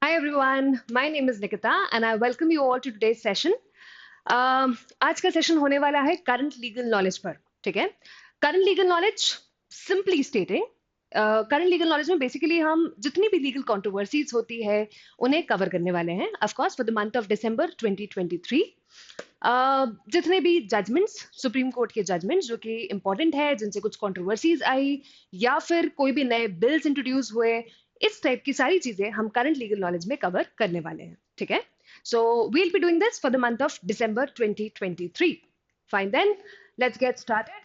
Hi everyone, my name is Nikita and I welcome you all to today's session. आज का session होने वाला है करंट लीगल नॉलेज पर, ठीक है? Current legal knowledge simply स्टेटिंग, current legal knowledge में बेसिकली हम जितनी भी लीगल कंट्रोवर्सीज होती है उन्हें कवर करने वाले हैं, of course for the month of December 2023। जितने भी जजमेंट्स, सुप्रीम कोर्ट के जजमेंट्स जो कि इंपॉर्टेंट है, जिनसे कुछ कंट्रोवर्सीज आई या फिर कोई भी नए बिल्स इंट्रोड्यूस हुए, इस टाइप की सारी चीजें हम करंट लीगल नॉलेज में कवर करने वाले हैं, ठीक है? So we'll be doing this for the month of December 2023. Fine then, let's get started.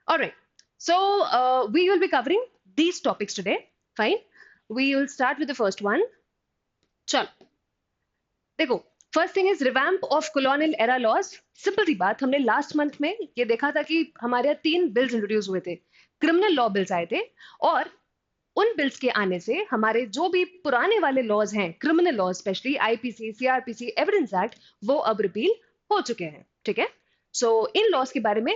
All right. So we will be covering these topics today. Fine. We will start with the first one. चलो देखो, first thing is revamp of colonial era laws. Simple सी बात, हमने last month में ये देखा था कि हमारे यहाँ 3 बिल्स इंट्रोड्यूस हुए थे, क्रिमिनल लॉ बिल्स आए थे, और उन बिल्स के आने से हमारे जो भी पुराने वाले लॉज हैं, criminal laws specially IPC, CrPC, evidence act, वो अब रिपील हो चुके हैं, ठीक है? सो इन लॉज के बारे में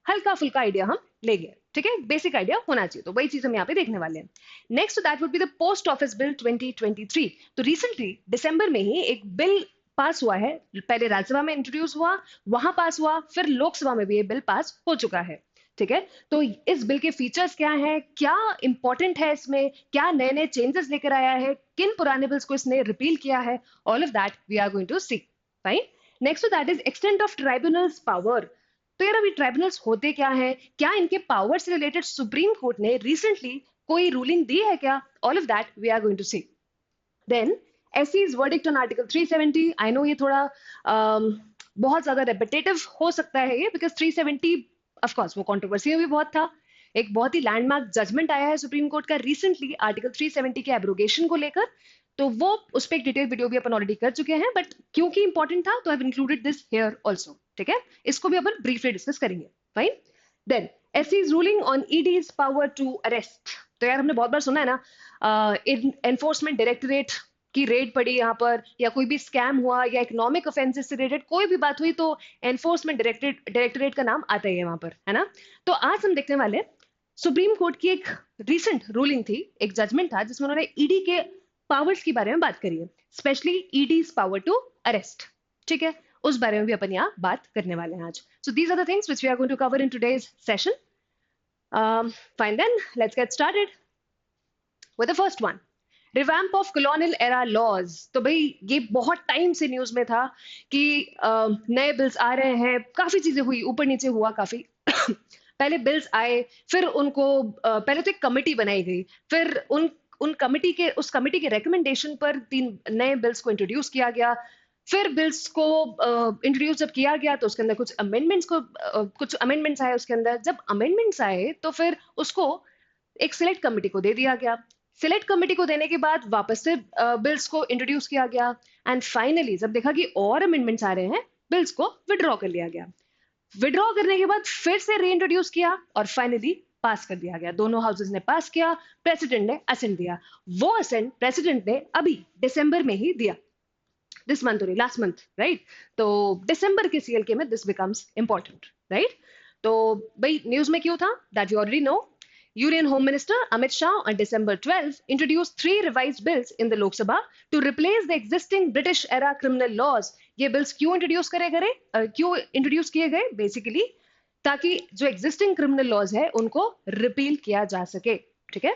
हल्का फुल्का आइडिया हम ले गए, ठीक है? बेसिक आइडिया होना चाहिए, तो वही चीज हम यहाँ पे देखने वाले हैं। Next that would be the post office bill 2023। तो रिसेंटली दिसंबर में ही एक बिल पास हुआ है, पहले राज्यसभा में इंट्रोड्यूस हुआ, वहां पास हुआ, फिर लोकसभा में भी ये बिल पास हो चुका है, ठीक है? तो इस बिल के फीचर्स क्या हैं, क्या इंपॉर्टेंट है इसमें, क्या नए नए चेंजेस लेकर आया है, किन पुराने बिल्स को इसने रिपील किया है, all of that we are going to see. Fine. Next that is extent of tribunals power. तो यार अभी ट्राइब्यूनल्स होते क्या है, क्या इनके पावर से रिलेटेड सुप्रीम कोर्ट ने रिसेंटली कोई रूलिंग दी है क्या, all of that we are going to see. Then SC's verdict on Article 370। I know ये थोड़ा बहुत ज्यादा रेपिटेटिव हो सकता है ये, बिकॉज 370 ऑफ कोर्स वो कंट्रोवर्सी में भी बहुत था। एक बहुत ही लैंडमार्क जजमेंट आया है सुप्रीम कोर्ट का रिसेंटली आर्टिकल 370 के एब्रोगेशन को लेकर, तो वो उस पर एक डिटेल वीडियो भी अपन ऑलरेडी कर चुके हैं, बट क्योंकि इंपॉर्टेंट था तो I have included this here also, ठीक है? इसको भी अपन ब्रीफली डिस्कस करेंगे। Fine. Then SC's ruling on ED's power to arrest. तो यार हमने बहुत बार सुना है ना, एनफोर्समेंट डायरेक्टरेट की रेड पड़ी यहाँ पर, या कोई भी स्कैम हुआ या इकोनॉमिक ऑफेंसेस से रिलेटेड कोई भी बात हुई तो एनफोर्समेंट डायरेक्टरेट का नाम आता ही है वहां पर, है ना? तो आज हम देखने वाले सुप्रीम कोर्ट की एक रीसेंट रूलिंग थी, एक जजमेंट था जिसमें उन्होंने ईडी के पावर्स के बारे में बात करी है, स्पेशली ईडीज पावर टू अरेस्ट, ठीक है? उस बारे में भी अपन यहाँ बात करने वाले हैं आज। So these are the things which we are going to cover in today's session. Fine then, let's get started with the first one, revamp of colonial era laws. तो भाई ये बहुत टाइम से न्यूज में था कि नए बिल्स आ रहे हैं, काफी चीजें हुई, ऊपर नीचे हुआ काफी पहले बिल्स आए, फिर उनको पहले तो एक कमेटी बनाई गई, फिर उन कमेटी के रिकमेंडेशन पर 3 नए बिल्स को इंट्रोड्यूस किया गया। फिर बिल्स को इंट्रोड्यूस जब किया गया तो उसके अंदर कुछ अमेंडमेंट्स आए, उसके अंदर जब अमेंडमेंट्स आए तो फिर उसको एक सिलेक्ट कमेटी को दे दिया गया। सिलेक्ट कमेटी को देने के बाद वापस से बिल्स को इंट्रोड्यूस किया गया, एंड फाइनली जब देखा कि और अमेंडमेंट्स आ रहे हैं, बिल्स को विड्रॉ कर लिया गया। विड्रॉ करने के बाद फिर से रीइंट्रोड्यूस किया और फाइनली पास कर दिया गया। दोनों हाउसेज ने पास किया, प्रेसिडेंट ने असेंट दिया। वो असेंट प्रेसिडेंट ने अभी दिसंबर में ही दिया, दिस मंथ और लास्ट मंथ, राइट? तो दिसंबर के CLK में दिस बिकम्स इंपॉर्टेंट, राइट? तो भाई न्यूज में क्यों था, that you already know. Union Home Minister Amit Shah on December 12 introduced 3 revised bills in the Lok Sabha to replace the existing British era criminal laws. ये bills क्यों introduce किए गए? Basically ताकि जो existing criminal laws है उनको repeal किया जा सके, ठीक है?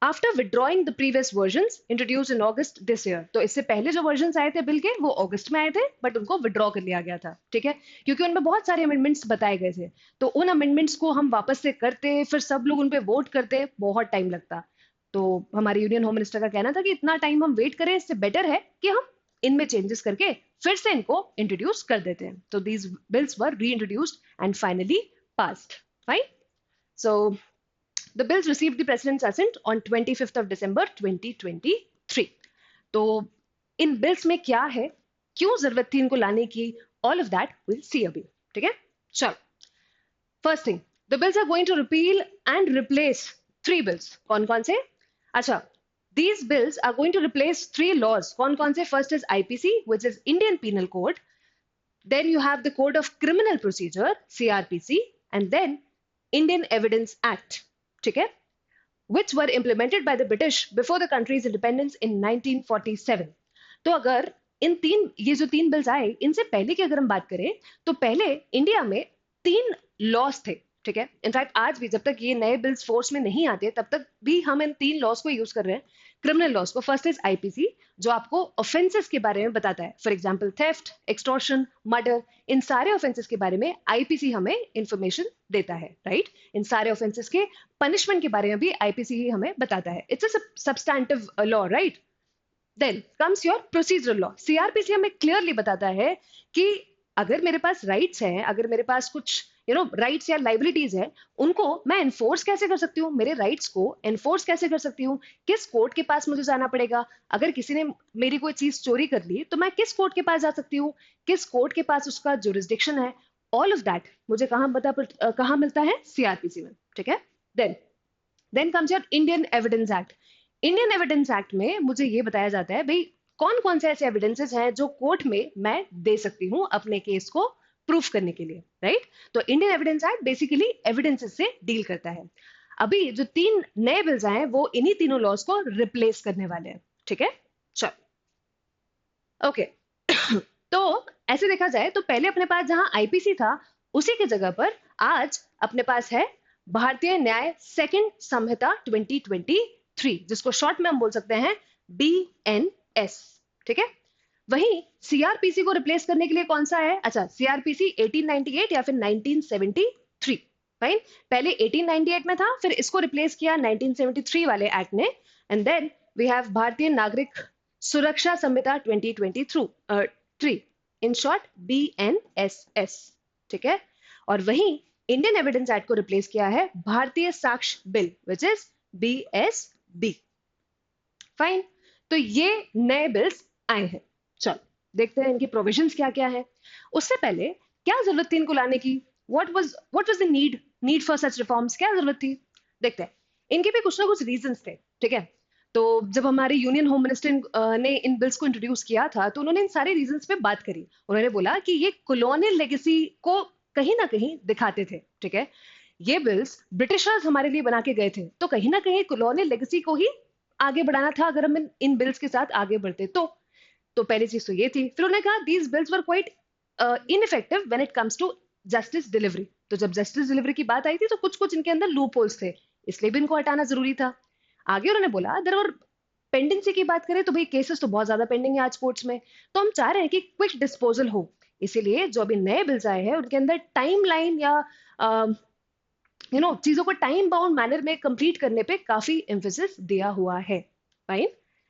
After withdrawing the previous versions introduced in August this year, तो इससे पहले जो versions आए थे बिल के वो अगस्त में आए थे, बट उनको विड्रॉ कर लिया गया था, ठीक है? क्योंकि उनमें बहुत सारे अमेंडमेंट्स बताए गए थे, तो उन अमेंडमेंट्स को हम वापस से करते, फिर सब लोग उन पे वोट करते, बहुत टाइम लगता। तो हमारे यूनियन होम मिनिस्टर का कहना था कि इतना टाइम हम वेट करें, इससे बेटर है कि हम इनमें चेंजेस करके फिर से इनको इंट्रोड्यूस कर देते हैं। तो these bills were reintroduced and finally passed. Fine. So The bills received the President's assent on 25th of December 2023. तो इन बिल्स में क्या है, क्यों जरूरत थी इनको लाने की, all of that we'll see अभी, ठीक है? चलो, first thing, the bills are going to repeal and replace 3 bills. कौन-कौन से? अच्छा, these bills are going to replace 3 laws. कौन-कौन से? First is IPC, which is Indian Penal Code. Then you have the Code of Criminal Procedure, CRPC, and then Indian Evidence Act. ठीक है? which were implemented by the British before the country's independence in 1947. तो अगर ये जो तीन bills आए, इनसे पहले की अगर हम बात करें तो पहले इंडिया में 3 लॉज थे, ठीक है। इनफैक्ट आज भी जब तक ये नए बिल्स फोर्स में नहीं आते तब तक भी हम इन 3 लॉज को यूज कर रहे हैं, क्रिमिनल लॉज को। फर्स्ट इज आईपीसी, जो आपको ऑफेंसेस के बारे में बताता है, for example theft, extortion, murder, इन सारे ऑफेंसेस के बारे में आईपीसी हमें इंफॉर्मेशन देता है, राइट। इन सारे ऑफेंसेस के पनिशमेंट के बारे में भी आईपीसी ही हमें बताता है। It's a substantive law, right. Then comes your procedural law. CrPC हमें क्लियरली बताता है कि अगर मेरे पास राइट्स हैं, अगर मेरे पास कुछ राइट्स या लाइबिलिटीज है, उनको मैं एनफोर्स कैसे कर सकती हूँ, मेरे राइट्स को एनफोर्स कैसे कर सकती हूँ, किस कोर्ट के पास मुझे जाना पड़ेगा, अगर किसी ने मेरी कोई चीज चोरी कर ली तो मैं किस कोर्ट के पास जा सकती हूँ, किस कोर्ट के पास उसका जुरिस्डिक्शन है, ऑल ऑफ दैट मुझे कहाँ मिलता है, सीआरपीसी में, ठीक है। Then comes your Indian evidence act. Indian evidence act में मुझे ये बताया जाता है भाई कौन कौन से ऐसे एविडेंसेस हैं जो कोर्ट में मैं दे सकती हूँ अपने केस को प्रूफ करने के लिए, राइट। तो Indian evidence act basically evidences से डील करता है। अभी जो 3 नए बिल्स आए हैं वो इन्हीं तीनों लॉज को रिप्लेस करने वाले हैं, ठीक है। चल ओके। तो ऐसे देखा जाए तो पहले अपने पास जहां आईपीसी था उसी की जगह पर आज अपने पास है भारतीय न्याय सेकंड संहिता 2023, जिसको शॉर्ट में हम बोल सकते हैं BNS, ठीक है। वहीं सीआरपीसी को रिप्लेस करने के लिए कौन सा है, अच्छा सीआरपीसी 1898 या फिर 1973, फाइन। पहले 1898 में था, फिर इसको रिप्लेस किया 1973 वाले एक्ट ने, एंड देन वी हैव भारतीय नागरिक सुरक्षा संहिता 2023, इन शॉर्ट BNSS, ठीक है। और वहीं इंडियन एविडेंस एक्ट को रिप्लेस किया है भारतीय साक्ष्य bill, which is BSB, fine. तो ये नए बिल्स आए हैं। चलो देखते हैं इनकी प्रोविजंस क्या क्या है। उससे पहले क्या जरूरत थी इनको लाने की, what was the need for such reforms, क्या जरूरत थी, देखते हैं। इनके भी कुछ ना कुछ रीजंस थे, ठीक है। तो जब हमारे यूनियन होम मिनिस्टर ने इन बिल्स को इंट्रोड्यूस किया था तो उन्होंने इन सारे रीजंस पे बात करी। उन्होंने बोला कि ये कॉलोनियल लेगेसी को कहीं ना कहीं दिखाते थे, ठीक है। ये बिल्स ब्रिटिशर्स हमारे लिए बना के गए थे, तो कहीं ना कहीं कॉलोनियल लेगेसी को ही आगे बढ़ाना था अगर हम इन बिल्स के साथ आगे बढ़ते तो पहली चीज तो ये थी। फिर उन्होंने कहा these bills were quite ineffective when it comes to justice delivery. तो जब जस्टिस डिलीवरी की बात आई थी तो कुछ कुछ इनके अंदर लूप होल्स थे, इसलिए भी इनको हटाना जरूरी था। आगे उन्होंने बोला देयर वर पेंडेंसी की बात करें तो भाई केसेस तो बहुत ज्यादा पेंडिंग है आज कोर्ट्स में, तो हम चाह रहे हैं कि क्विक डिस्पोजल हो, इसीलिए जो अभी नए बिल्स आए हैं उनके अंदर टाइम लाइन या चीजों को टाइम बाउंड मैनर में कंप्लीट करने पे काफी एम्फेसिस दिया हुआ है, fine.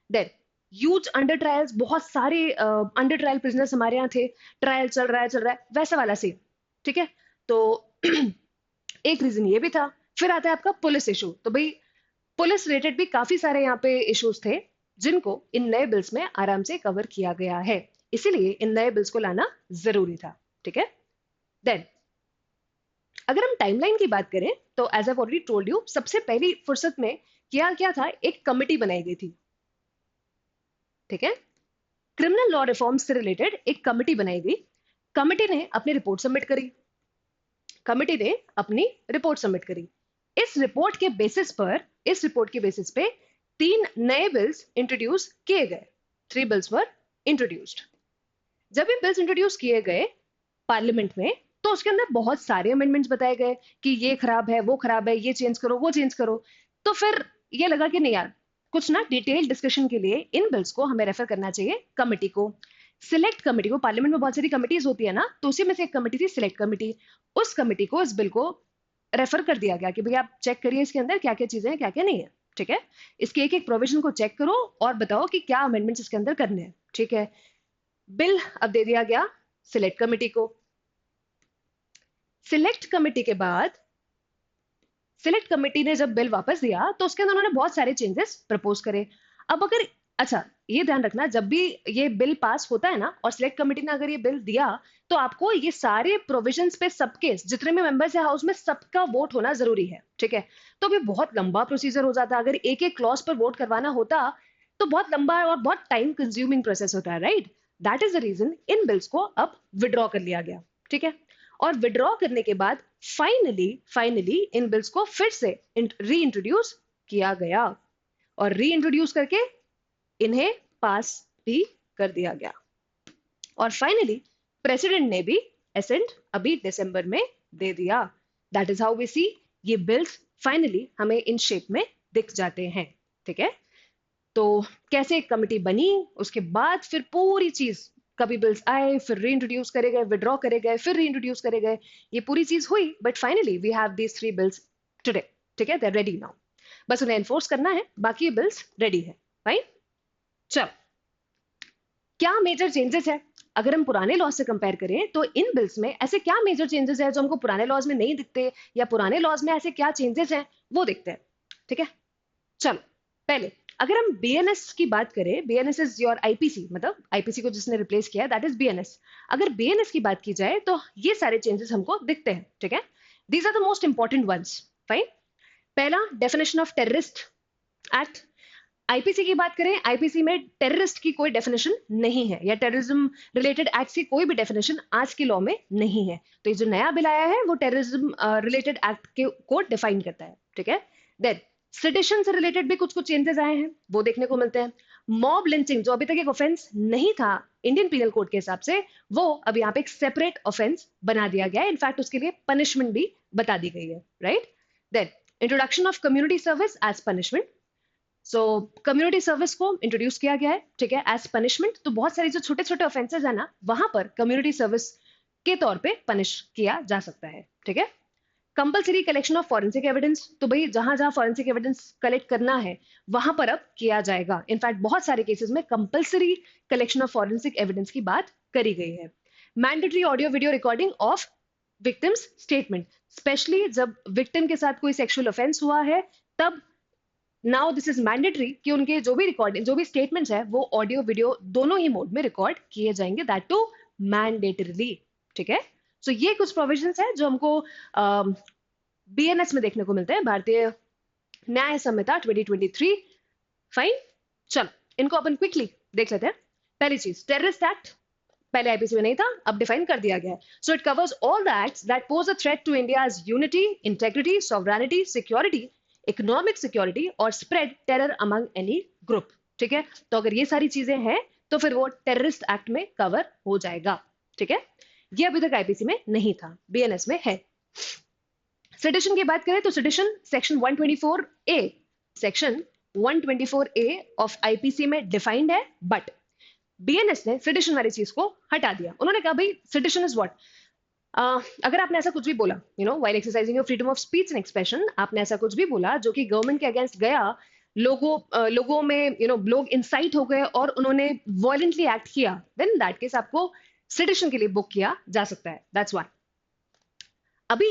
Then huge under trials, बहुत सारे अंडर ट्रायल प्रिजनर्स हमारे यहाँ थे, ट्रायल चल रहा है वैसा वाला सीन, ठीक है। तो एक रीजन ये भी था। फिर आता है आपका पुलिस इशू। तो भाई पुलिस रिलेटेड भी काफी सारे यहाँ पे इश्यूज थे जिनको इन नए बिल्स में आराम से कवर किया गया है, इसीलिए इन नए बिल्स को लाना जरूरी था, ठीक है। देन अगर हम टाइमलाइन की बात करें तो as I already told you, सबसे पहली फुर्सत में किया क्या था, एक कमिटी बनाई गई थी, ठीक है। क्रिमिनल लॉ रिफॉर्म से रिलेटेड एक कमिटी बनाई गई। कमिटी ने अपनी रिपोर्ट सबमिट करी, इस रिपोर्ट के बेसिस पे 3 नए बिल्स इंट्रोड्यूस किए गए। 3 बिल्स वर इंट्रोड्यूस्ड। जब ये बिल्स इंट्रोड्यूस किए गए पार्लियामेंट में तो उसके अंदर बहुत सारे अमेंडमेंट्स बताए गए कि ये खराब है, वो खराब है, ये चेंज करो, वो चेंज करो। तो फिर ये लगा कि नहीं यार, कुछ ना डिटेल डिस्कशन के लिए इन बिल्स को हमें रेफर करना चाहिए कमिटी को, सिलेक्ट कमिटी को। पार्लियामेंट में बहुत सारी कमिटीज होती है ना, तो उसी में से एक कमिटी थी सिलेक्ट कमिटी। उस कमिटी को इस बिल को रेफर कर दिया गया कि भैया आप चेक करिए इसके अंदर क्या क्या चीजें हैं, क्या क्या नहीं है, ठीक है। इसके एक एक प्रोविजन को चेक करो और बताओ कि क्या अमेंडमेंट्स इसके अंदर करने हैं, ठीक है। बिल अब दे दिया गया सिलेक्ट कमिटी को। सिलेक्ट कमिटी के बाद सिलेक्ट कमिटी ने जब बिल वापस दिया तो उसके अंदर उन्होंने बहुत सारे चेंजेस प्रपोज करे। अब अगर अच्छा ये ध्यान रखना, जब भी ये बिल पास होता है ना और सिलेक्ट कमिटी ने अगर ये बिल दिया तो आपको ये सारे प्रोविजंस पे सबके जितने भी मेंबर्स है हाउस में सबका वोट होना जरूरी है, ठीक है। तो भी बहुत लंबा प्रोसीजर हो जाता, अगर एक एक क्लॉज पर वोट करवाना होता तो बहुत लंबा और बहुत टाइम कंज्यूमिंग प्रोसेस होता है, right. That is the reason इन बिल्स को अब विड्रॉ कर लिया गया, ठीक है। और विड्रॉ करने के बाद फाइनली इन बिल्स को फिर से री इंट्रोड्यूस किया गया और री इंट्रोड्यूस करके इन्हें पास भी कर दिया गया। और फाइनली प्रेसिडेंट ने भी एसेंट अभी दिसंबर में दे दिया। दैट इज हाउ वी सी ये बिल्स फाइनली हमें इन शेप में दिख जाते हैं। ठीक है, तो कैसे एक कमिटी बनी, उसके बाद फिर पूरी चीज, कभी बिल्स आए, फिर री इंट्रोड्यूस करे गए, विड्रॉ करे गए, फिर री इंट्रोड्यूस करे गए, ये पूरी चीज हुई, but finally we have these 3 bills today. ठीक है, दे आर रेडी नाउ, बस उन्हें एनफोर्स करना है, बाकी ये बिल्स रेडी है। फाइन, चल क्या मेजर चेंजेस है अगर हम पुराने लॉज से कंपेयर करें तो इन बिल्स में ऐसे क्या मेजर चेंजेस है जो हमको पुराने लॉज में नहीं दिखते, या पुराने लॉज में ऐसे क्या चेंजेस हैं वो देखते हैं। ठीक है, चलो पहले अगर हम बीएनएस की बात करें, बीएनएस इज योर आईपीसी, मतलब आईपीसी को जिसने रिप्लेस किया दैट इज बीएनएस। अगर बीएनएस की बात की जाए तो ये सारे चेंजेस हमको दिखते हैं। ठीक है, these are the most important ones. Fine, पहला definition of terrorist act. IPC की बात करें, आईपीसी में टेररिस्ट की कोई डेफिनेशन नहीं है, या टेररिज्म रिलेटेड एक्ट की कोई भी डेफिनेशन आज के लॉ में नहीं है। तो ये जो नया बिल आया है वो टेररिज्म रिलेटेड एक्ट के को डिफाइन करता है। ठीक है, देन सेडिशन से रिलेटेड भी कुछ कुछ चेंजेस आए हैं, वो देखने को मिलते हैं। मॉब लिंचिंग जो अभी तक एक ऑफेंस नहीं था इंडियन पीनल कोड के हिसाब से, वो अब यहाँ पे एक सेपरेट ऑफेंस बना दिया गया है। इनफैक्ट उसके लिए पनिशमेंट भी बता दी गई है। Right, then introduction of community service as punishment. So community service को इंट्रोड्यूस किया गया है। ठीक है, एज पनिशमेंट। तो बहुत सारी जो छोटे छोटे ऑफेंसेस है ना, वहां पर कम्युनिटी सर्विस के तौर पे पनिश किया जा सकता है। ठीक है, compulsory collection of forensic evidence. तो भाई जहां जहां फॉरेंसिक एविडेंस कलेक्ट करना है वहां पर अब किया जाएगा। इनफैक्ट बहुत सारे केसेस में compulsory collection of forensic evidence की बात करी गई है। Mandatory audio video recording of victims statement, specially जब विक्टिम के साथ कोई सेक्सुअल ऑफेंस हुआ है तब नाउ दिस इज मैंडेटरी कि उनके जो भी रिकॉर्डिंग, जो भी स्टेटमेंट्स है वो ऑडियो वीडियो दोनों ही मोड में रिकॉर्ड किए जाएंगे, दैट टू मैंडेटरीली। ठीक है, सो ये कुछ प्रोविजंस है जो हमको बीएनएस में देखने को मिलते हैं, भारतीय न्याय संहिता 2023। फाइन, चलो इनको अपन क्विकली देख लेते हैं। पहली चीज, टेररिस्ट एक्ट पहले आईपीसी में नहीं था, अब डिफाइन कर दिया गया है। So it covers all the acts that pose a threat to India's unity, integrity, sovereignty, security, economic security और spread terror among any group. ठीक है, तो अगर ये सारी चीजें हैं तो फिर वो टेररिस्ट एक्ट में कवर हो जाएगा। ठीक है, ये अभी तक आईपीसी में नहीं था, बीएनएस में है। सेडिशन की बात करें तो sedition section 124A, section 124A of IPC में डिफाइंड है, बट बीएनएस ने सेडिशन वाली चीज को हटा दिया। उन्होंने कहा भाई सेडिशन इज व्हाट, अगर आपने ऐसा कुछ भी बोला, while exercising your freedom of speech and expression, आपने ऐसा कुछ भी बोला जो कि गवर्नमेंट के अगेंस्ट गया, लोगों में लोग इंसाइट हो गए और उन्होंने वॉयलेंटली एक्ट किया, देन दैट केस आपको सेडिशन के लिए बुक किया जा सकता है। दैट्स व्हाई अभी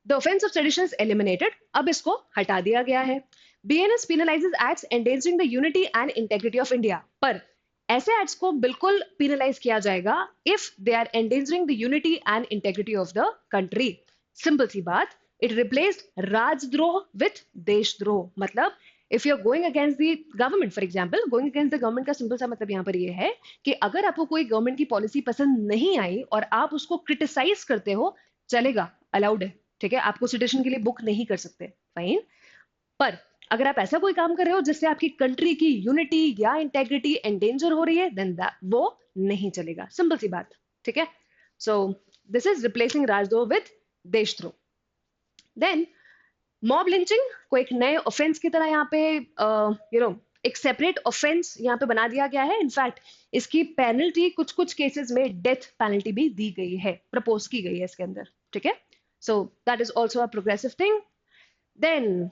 the offence of sedition is eliminated, अब इसको हटा दिया गया है। BNS penalises acts endangering the unity and integrity of India, पर ऐसे एक्ट्स को बिल्कुल पेनलाइज किया जाएगा if they are endangering the unity and integrity of the country. Simple सी बात, इट रिप्लेस्ड राजद्रोह विथ देशद्रोह। मतलब if you are going against the government, for example going against the government का सिंपल सा मतलब यहाँ पर ये है कि अगर आपको कोई गवर्नमेंट की पॉलिसी पसंद नहीं आई और आप उसको क्रिटिसाइज करते हो, चलेगा, अलाउड है। ठीक है, आपको सिटिजन के लिए बुक नहीं कर सकते, फाइन। पर अगर आप ऐसा कोई काम कर रहे हो जिससे आपकी कंट्री की यूनिटी या इंटेग्रिटी एंडेंजर हो रही है, देन वो नहीं चलेगा, सिंपल सी बात। ठीक है, सो दिस इज रिप्लेसिंग राजद्रोह विद देशद्रोह। देन मॉब लिंचिंग को एक नए ऑफेंस की तरह यहाँ पे एक सेपरेट ऑफेंस यहाँ पे बना दिया गया है। इनफैक्ट इसकी पेनल्टी कुछ कुछ केसेस में डेथ पेनल्टी भी दी गई है, प्रपोज की गई है इसके अंदर। ठीक है, so that is also a progressive thing. Then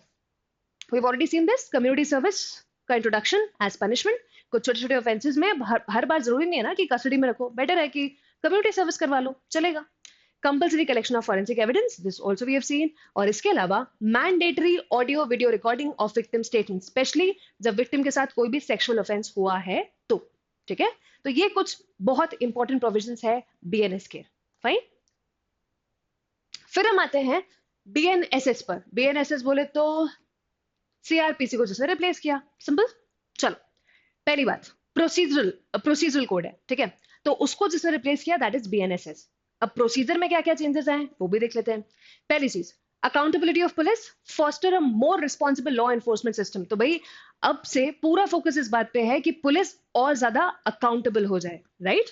we've already seen this community service का इंट्रोडक्शन एज पनिशमेंट। कुछ छोटे छोटे ऑफेंसेस में हर बार जरूरी नहीं है ना कि कस्टडी में रखो, बेटर है कि कम्युनिटी सर्विस करवा लो, चलेगा। Compulsory collection of forensic evidence, this also we have seen. और इसके अलावा mandatory audio video recording of victim statement, specially जब विक्टिम के साथ कोई भी सेक्सुअल ऑफेंस हुआ है तो। ठीक है, तो ये कुछ बहुत इंपॉर्टेंट प्रोविजंस है बीएनएस के। फाइन, फिर हम आते हैं बीएनएसएस पर। बीएनएसएस बोले तो सीआरपीसी को जिसने रिप्लेस किया, सिंपल। चलो पहली बात, प्रोसीजरल कोड है। ठीक है, तो उसको जिसने रिप्लेस किया दैट इज बीएनएसएस। अब प्रोसीजर में क्या क्या चेंजेस आए वो भी देख लेते हैं। पहली चीज, accountability of police, foster a more responsible law enforcement system. तो भाई अब से पूरा फोकस इस बात पे है कि पुलिस और ज्यादा अकाउंटेबल हो जाए, राइट?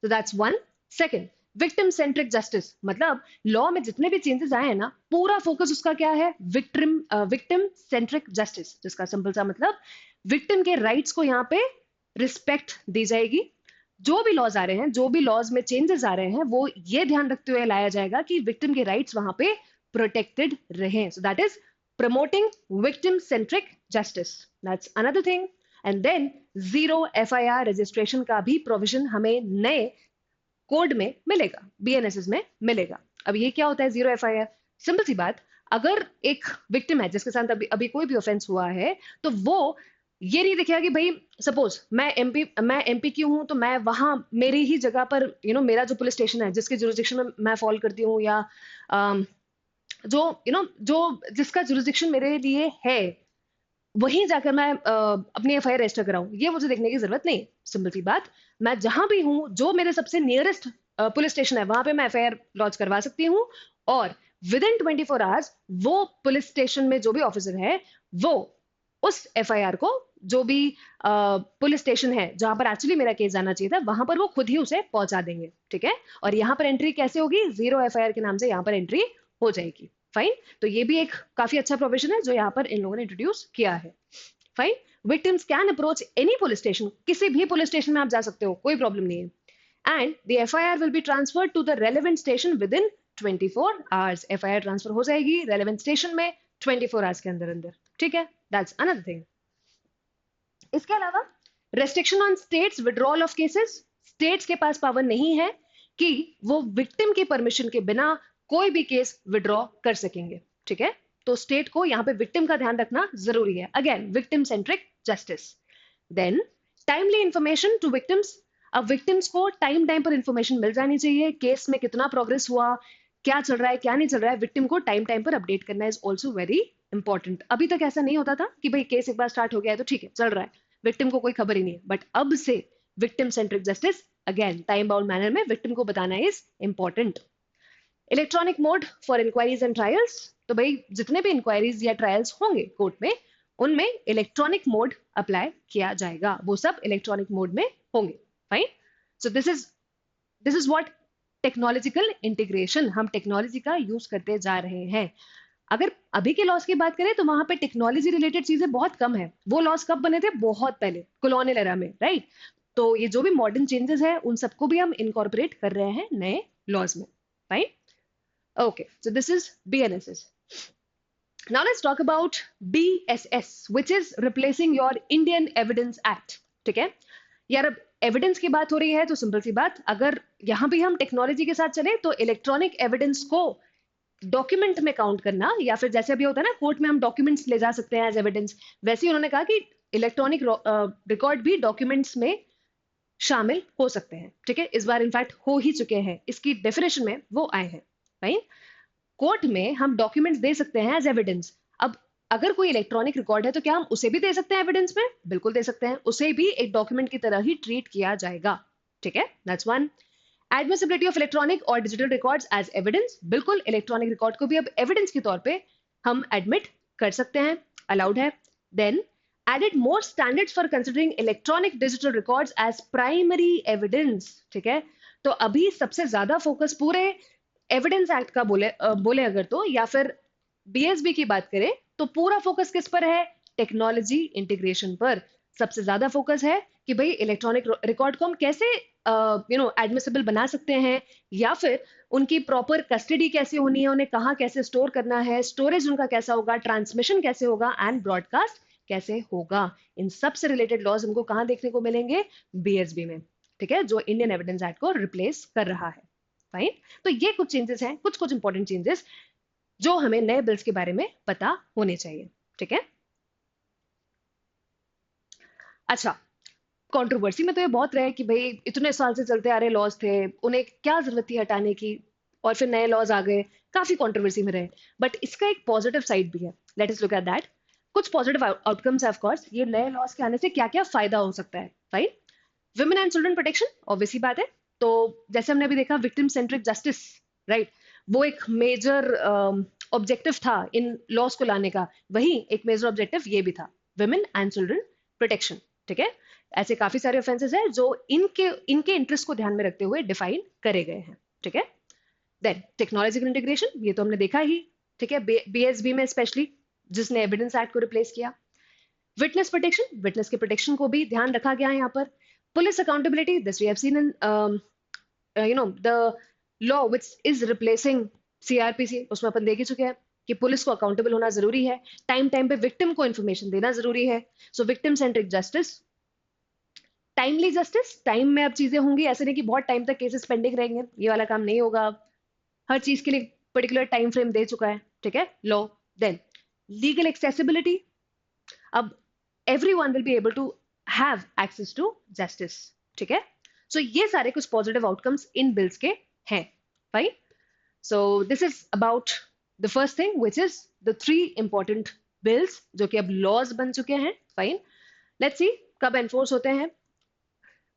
तो that's one. Second, victim centric justice, मतलब लॉ में जितने भी चेंजेस आए हैं ना, पूरा फोकस उसका क्या है? विक्टिम सेंट्रिक जस्टिस, जिसका सिंपल सा मतलब विक्टिम के राइट्स को यहाँ पे रिस्पेक्ट दी जाएगी। जो भी लॉज आ रहे हैं, जो भी लॉज में चेंजेस आ रहे हैं, वो ये ध्यान रखते हुए लाया जाएगा कि विक्टिम के राइट्स वहां पे प्रोटेक्टेड रहे। सो that is promoting victim centric justice, that's another thing. And than zero FIR registration का भी प्रोविजन हमें नए कोड में मिलेगा, बीएनएसएस में मिलेगा। अब ये क्या होता है जीरो एफआईआर? सिंपल सी बात, अगर एक विक्टिम है जिसके साथ अभी अभी कोई भी ऑफेंस हुआ है, तो वो ये नहीं दिखेगा कि भाई सपोज मैं एमपी की हूं, तो मैं वहां मेरी ही जगह पर मेरा जो पुलिस स्टेशन है जिसके जुरिस्डिक्शन में मैं फॉल करती हूँ, या अम, जो जो जिसका जुरिस्डिक्शन मेरे लिए है, वहीं जाकर मैं अपनी एफआईआर रजिस्टर कराऊं, ये मुझे देखने की जरूरत नहीं। सिंपल सी बात, मैं जहां भी हूं, जो मेरे सबसे नियरेस्ट पुलिस स्टेशन है, वहां पे मैं एफआईआर लॉन्च करवा सकती हूँ, और विद इन 24 आवर्स वो पुलिस स्टेशन में जो भी ऑफिसर है, वो उस एफआईआर को, जो भी पुलिस स्टेशन है जहां पर एक्चुअली मेरा केस जाना चाहिए था, वहां पर वो खुद ही उसे पहुंचा देंगे, ठीक है? और यहाँ पर एंट्री कैसे होगी? जीरो एफआईआर के नाम से यहाँ पर एंट्री हो जाएगी। फाइन। तो ये भी एक काफी अच्छा प्रोविजन है जो यहाँ पर इन लोगों ने इंट्रोड्यूस किया है। Fine. Victims can approach any police station, किसी भी पुलिस स्टेशन में आप जा सकते हो, कोई प्रॉब्लम नहीं है। And the FIR will be transferred to the relevant station within 24 hours. FIR transfer हो जाएगी रेलेवेंट स्टेशन में 24 आवर्स के अंदर अंदर, ठीक है? That's another thing. इसके अलावा restriction on states withdrawal of cases, states के पास पावर नहीं है कि वो विक्टिम की परमिशन के बिना कोई भी केस विड्रॉ कर सकेंगे, ठीक है? तो स्टेट को यहाँ पे विक्टिम का ध्यान रखना जरूरी है। Again victim centric justice. Then timely information to victims. अब विक्टिम्स को टाइम टाइम पर इंफॉर्मेशन मिल जानी चाहिए, केस में कितना प्रोग्रेस हुआ, क्या चल रहा है क्या नहीं चल रहा है, विक्टिम को टाइम टाइम पर अपडेट करना इज ऑल्सो वेरी इंपॉर्टेंट। अभी तक ऐसा नहीं होता था कि भाई केस एक बार स्टार्ट हो गया है तो ठीक है चल रहा है, विक्टिम को कोई खबर ही नहीं है, बट अब से victim centric justice, again time bound manner में विक्टिम को बताना is important. Electronic mode for inquiries and trials. तो भाई जितने भी इंक्वायरीज या ट्रायल्स होंगे कोर्ट में, उनमें इलेक्ट्रॉनिक मोड अप्लाई किया जाएगा, वो सब इलेक्ट्रॉनिक मोड में होंगे। Fine. So this is what technological integration, हम टेक्नोलॉजी का यूज करते जा रहे हैं। अगर अभी के लॉस की बात करें तो वहां पे टेक्नोलॉजी रिलेटेड चीजें बहुत कम है। वो लॉस कब बने थे? बहुत पहले, कॉलोनियल एरा में, राइट? तो ये जो भी मॉडर्न चेंजेस है उन सबको भी हम इनकॉर्पोरेट कर रहे हैं नए लॉज में। Right? Okay, so this is BNSS. Now let's talk about BSS, which is replacing your Indian Evidence Act. ठीक है यार, अब एविडेंस की बात हो रही है तो सिंपल सी बात, अगर यहां भी हम टेक्नोलॉजी के साथ चले तो इलेक्ट्रॉनिक एविडेंस को डॉक्यूमेंट में काउंट करना, या फिर जैसे अभी होता है ना कोर्ट में हम डॉक्यूमेंट्स ले जा सकते हैं एज एविडेंस, वैसे ही उन्होंने कहा कि इलेक्ट्रॉनिक रिकॉर्ड भी डॉक्यूमेंट्स में शामिल हो सकते हैं। ठीक है, इस बार इनफैक्ट हो ही चुके हैं, इसकी डेफिनेशन में वो आए हैं। राइट? कोर्ट में हम डॉक्यूमेंट्स दे सकते हैं एज एविडेंस। अब अगर कोई इलेक्ट्रॉनिक रिकॉर्ड है तो क्या हम उसे भी दे सकते हैं एविडेंस में? बिल्कुल दे सकते हैं, उसे भी एक डॉक्यूमेंट की तरह ही ट्रीट किया जाएगा। ठीक है, that's one. Admissibility of electronic और डिजिटल रिकॉर्ड्स एज एविडेंस, बिल्कुल इलेक्ट्रॉनिक रिकॉर्ड को भी अब एविडेंस के तौर पे हम एडमिट कर सकते हैं, अलाउड है। Then added more standards for considering electronic digital records as primary evidence। ठीक है, तो अभी सबसे ज्यादा फोकस पूरे एविडेंस एक्ट का बोले अगर तो, या फिर बीएसबी की बात करें तो पूरा फोकस किस पर है? टेक्नोलॉजी इंटीग्रेशन पर सबसे ज्यादा फोकस है कि भाई इलेक्ट्रॉनिक रिकॉर्ड को हम कैसे एडमिसिबल बना सकते हैं, या फिर उनकी प्रॉपर कस्टडी कैसे होनी है, उन्हें कहाँ कैसे स्टोर करना है, स्टोरेज उनका कैसा होगा, ट्रांसमिशन कैसे होगा, एंड ब्रॉडकास्ट कैसे होगा। इन सब से रिलेटेड लॉज हमको कहाँ देखने को मिलेंगे? बीएसबी में। ठीक है, जो इंडियन एविडेंस एक्ट को रिप्लेस कर रहा है। फाइन। तो ये कुछ चेंजेस हैं, कुछ इंपॉर्टेंट चेंजेस जो हमें नए बिल्स के बारे में पता होने चाहिए। ठीक है, अच्छा, कंट्रोवर्सी में तो ये बहुत रहे कि भाई इतने साल से चलते आ रहे लॉज थे, उन्हें क्या जरूरत थी हटाने की, और फिर नए लॉज आ गए, काफी कंट्रोवर्सी में रहे। बट इसका एक पॉजिटिव साइड भी है, let us look at that. कुछ पॉजिटिव आउटकम्स है ऑफ कोर्स, ये नए लॉज के आने से क्या क्या फायदा हो सकता है। Right? Women and children protection, obviously बात है। तो जैसे हमने अभी देखा विक्टिम सेंट्रिक जस्टिस, राइट, वो एक मेजर ऑब्जेक्टिव था इन लॉस को लाने का, वही एक मेजर ऑब्जेक्टिव ये भी था, विमेन एंड चिल्ड्रन प्रोटेक्शन। ठीक है, ऐसे काफी सारे ऑफेंसेस हैं जो इनके इनके इंटरेस्ट को ध्यान में रखते हुए डिफाइन करे गए हैं। ठीक है, देन टेक्नोलॉजिकल इंटीग्रेशन, ये तो हमने देखा ही। ठीक है, बीएसबी में स्पेशली जिसने एविडेंस एक्ट को रिप्लेस किया। विटनेस प्रोटेक्शन, विटनेस के प्रोटेक्शन को भी ध्यान रखा गया है यहाँ पर। Police accountability, this we have seen in the law which is replacing CrPC, उसमें अपन देख ही चुके हैं कि पुलिस को अकाउंटेबल होना जरूरी है, टाइम टाइम पे विक्टिम को इन्फॉर्मेशन देना जरूरी है। So victim centric justice, timely justice, time में अब चीजें होंगी, ऐसे नहीं कि बहुत टाइम तक केसेस पेंडिंग रहेंगे, ये वाला काम नहीं होगा। हर चीज के लिए पर्टिकुलर टाइम फ्रेम दे चुका है। ठीक है, लॉ। देन लीगल एक्सेसिबिलिटी, अब everyone will be able to have access to justice। ठीक है, सो ये सारे कुछ पॉजिटिव आउटकम्स इन बिल्स के हैं। Fine, so this is about the first thing which is the 3 important bills जो कि अब लॉज बन चुके हैं। फाइन, लेट्स सी कब एनफोर्स होते हैं,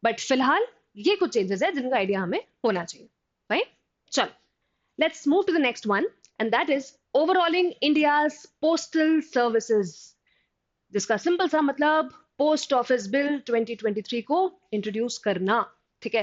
बट फिलहाल ये कुछ चेंजेस है जिनका आइडिया हमें होना चाहिए। फाइन, चलो let's move to the next one, and that is overhauling India's postal services, जिसका सिंपल सा मतलब पोस्ट ऑफिस बिल 2023 को इंट्रोड्यूस करना। ठीक है,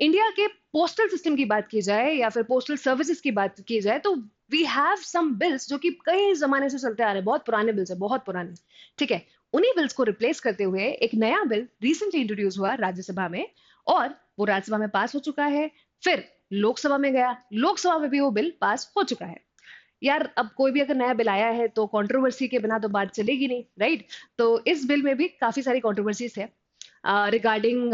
इंडिया के पोस्टल सिस्टम की बात की जाए या फिर पोस्टल सर्विसेज की बात की जाए तो वी हैव सम बिल्स जो कि कई जमाने से चलते आ रहे हैं, बहुत पुराने बिल्स है, बहुत पुराने। ठीक है, उन्हीं बिल्स को रिप्लेस करते हुए एक नया बिल रिसेंटली इंट्रोड्यूस हुआ राज्यसभा में, और वो राज्यसभा में पास हो चुका है, फिर लोकसभा में गया, लोकसभा में भी वो बिल पास हो चुका है। यार अब कोई भी अगर नया बिल आया है तो कंट्रोवर्सी के बिना तो बात चलेगी नहीं, राइट? तो इस बिल में भी काफी सारी कंट्रोवर्सीज है रिगार्डिंग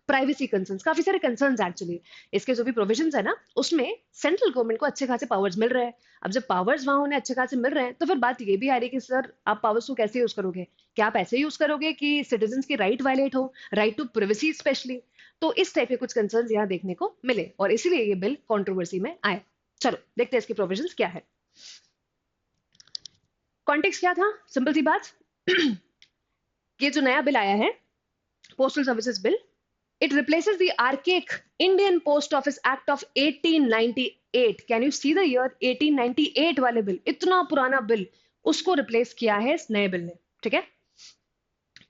प्राइवेसी कंसर्न्स, काफी सारे कंसर्न्स एक्चुअली। इसके जो भी प्रोविजंस है ना, उसमें सेंट्रल गवर्नमेंट को अच्छे खासे पावर्स मिल रहे हैं। अब जब पावर्स वहां उन्हें अच्छे खासे मिल रहे हैं तो फिर बात ये भी आ रही है कि सर आप पावर्स को कैसे यूज करोगे? क्या आप ऐसे यूज करोगे कि सिटीजन की राइट वायलेट हो, राइट टू प्रिवेसी स्पेशली? तो इस टाइप के कुछ कंसर्न्स यहाँ देखने को मिले और इसीलिए ये बिल कॉन्ट्रोवर्सी में आया। चलो देखते हैं इसके प्रोविजंस क्या है। कॉन्टेक्स्ट क्या था? सिंपल सी बात ये जो नया बिल आया है postal services bill, it replaces the archaic Indian Post Office Act of 1898। Can you see the year? 1898 वाले बिल, इतना पुराना बिल, उसको रिप्लेस किया है इस नए बिल ने। ठीक है,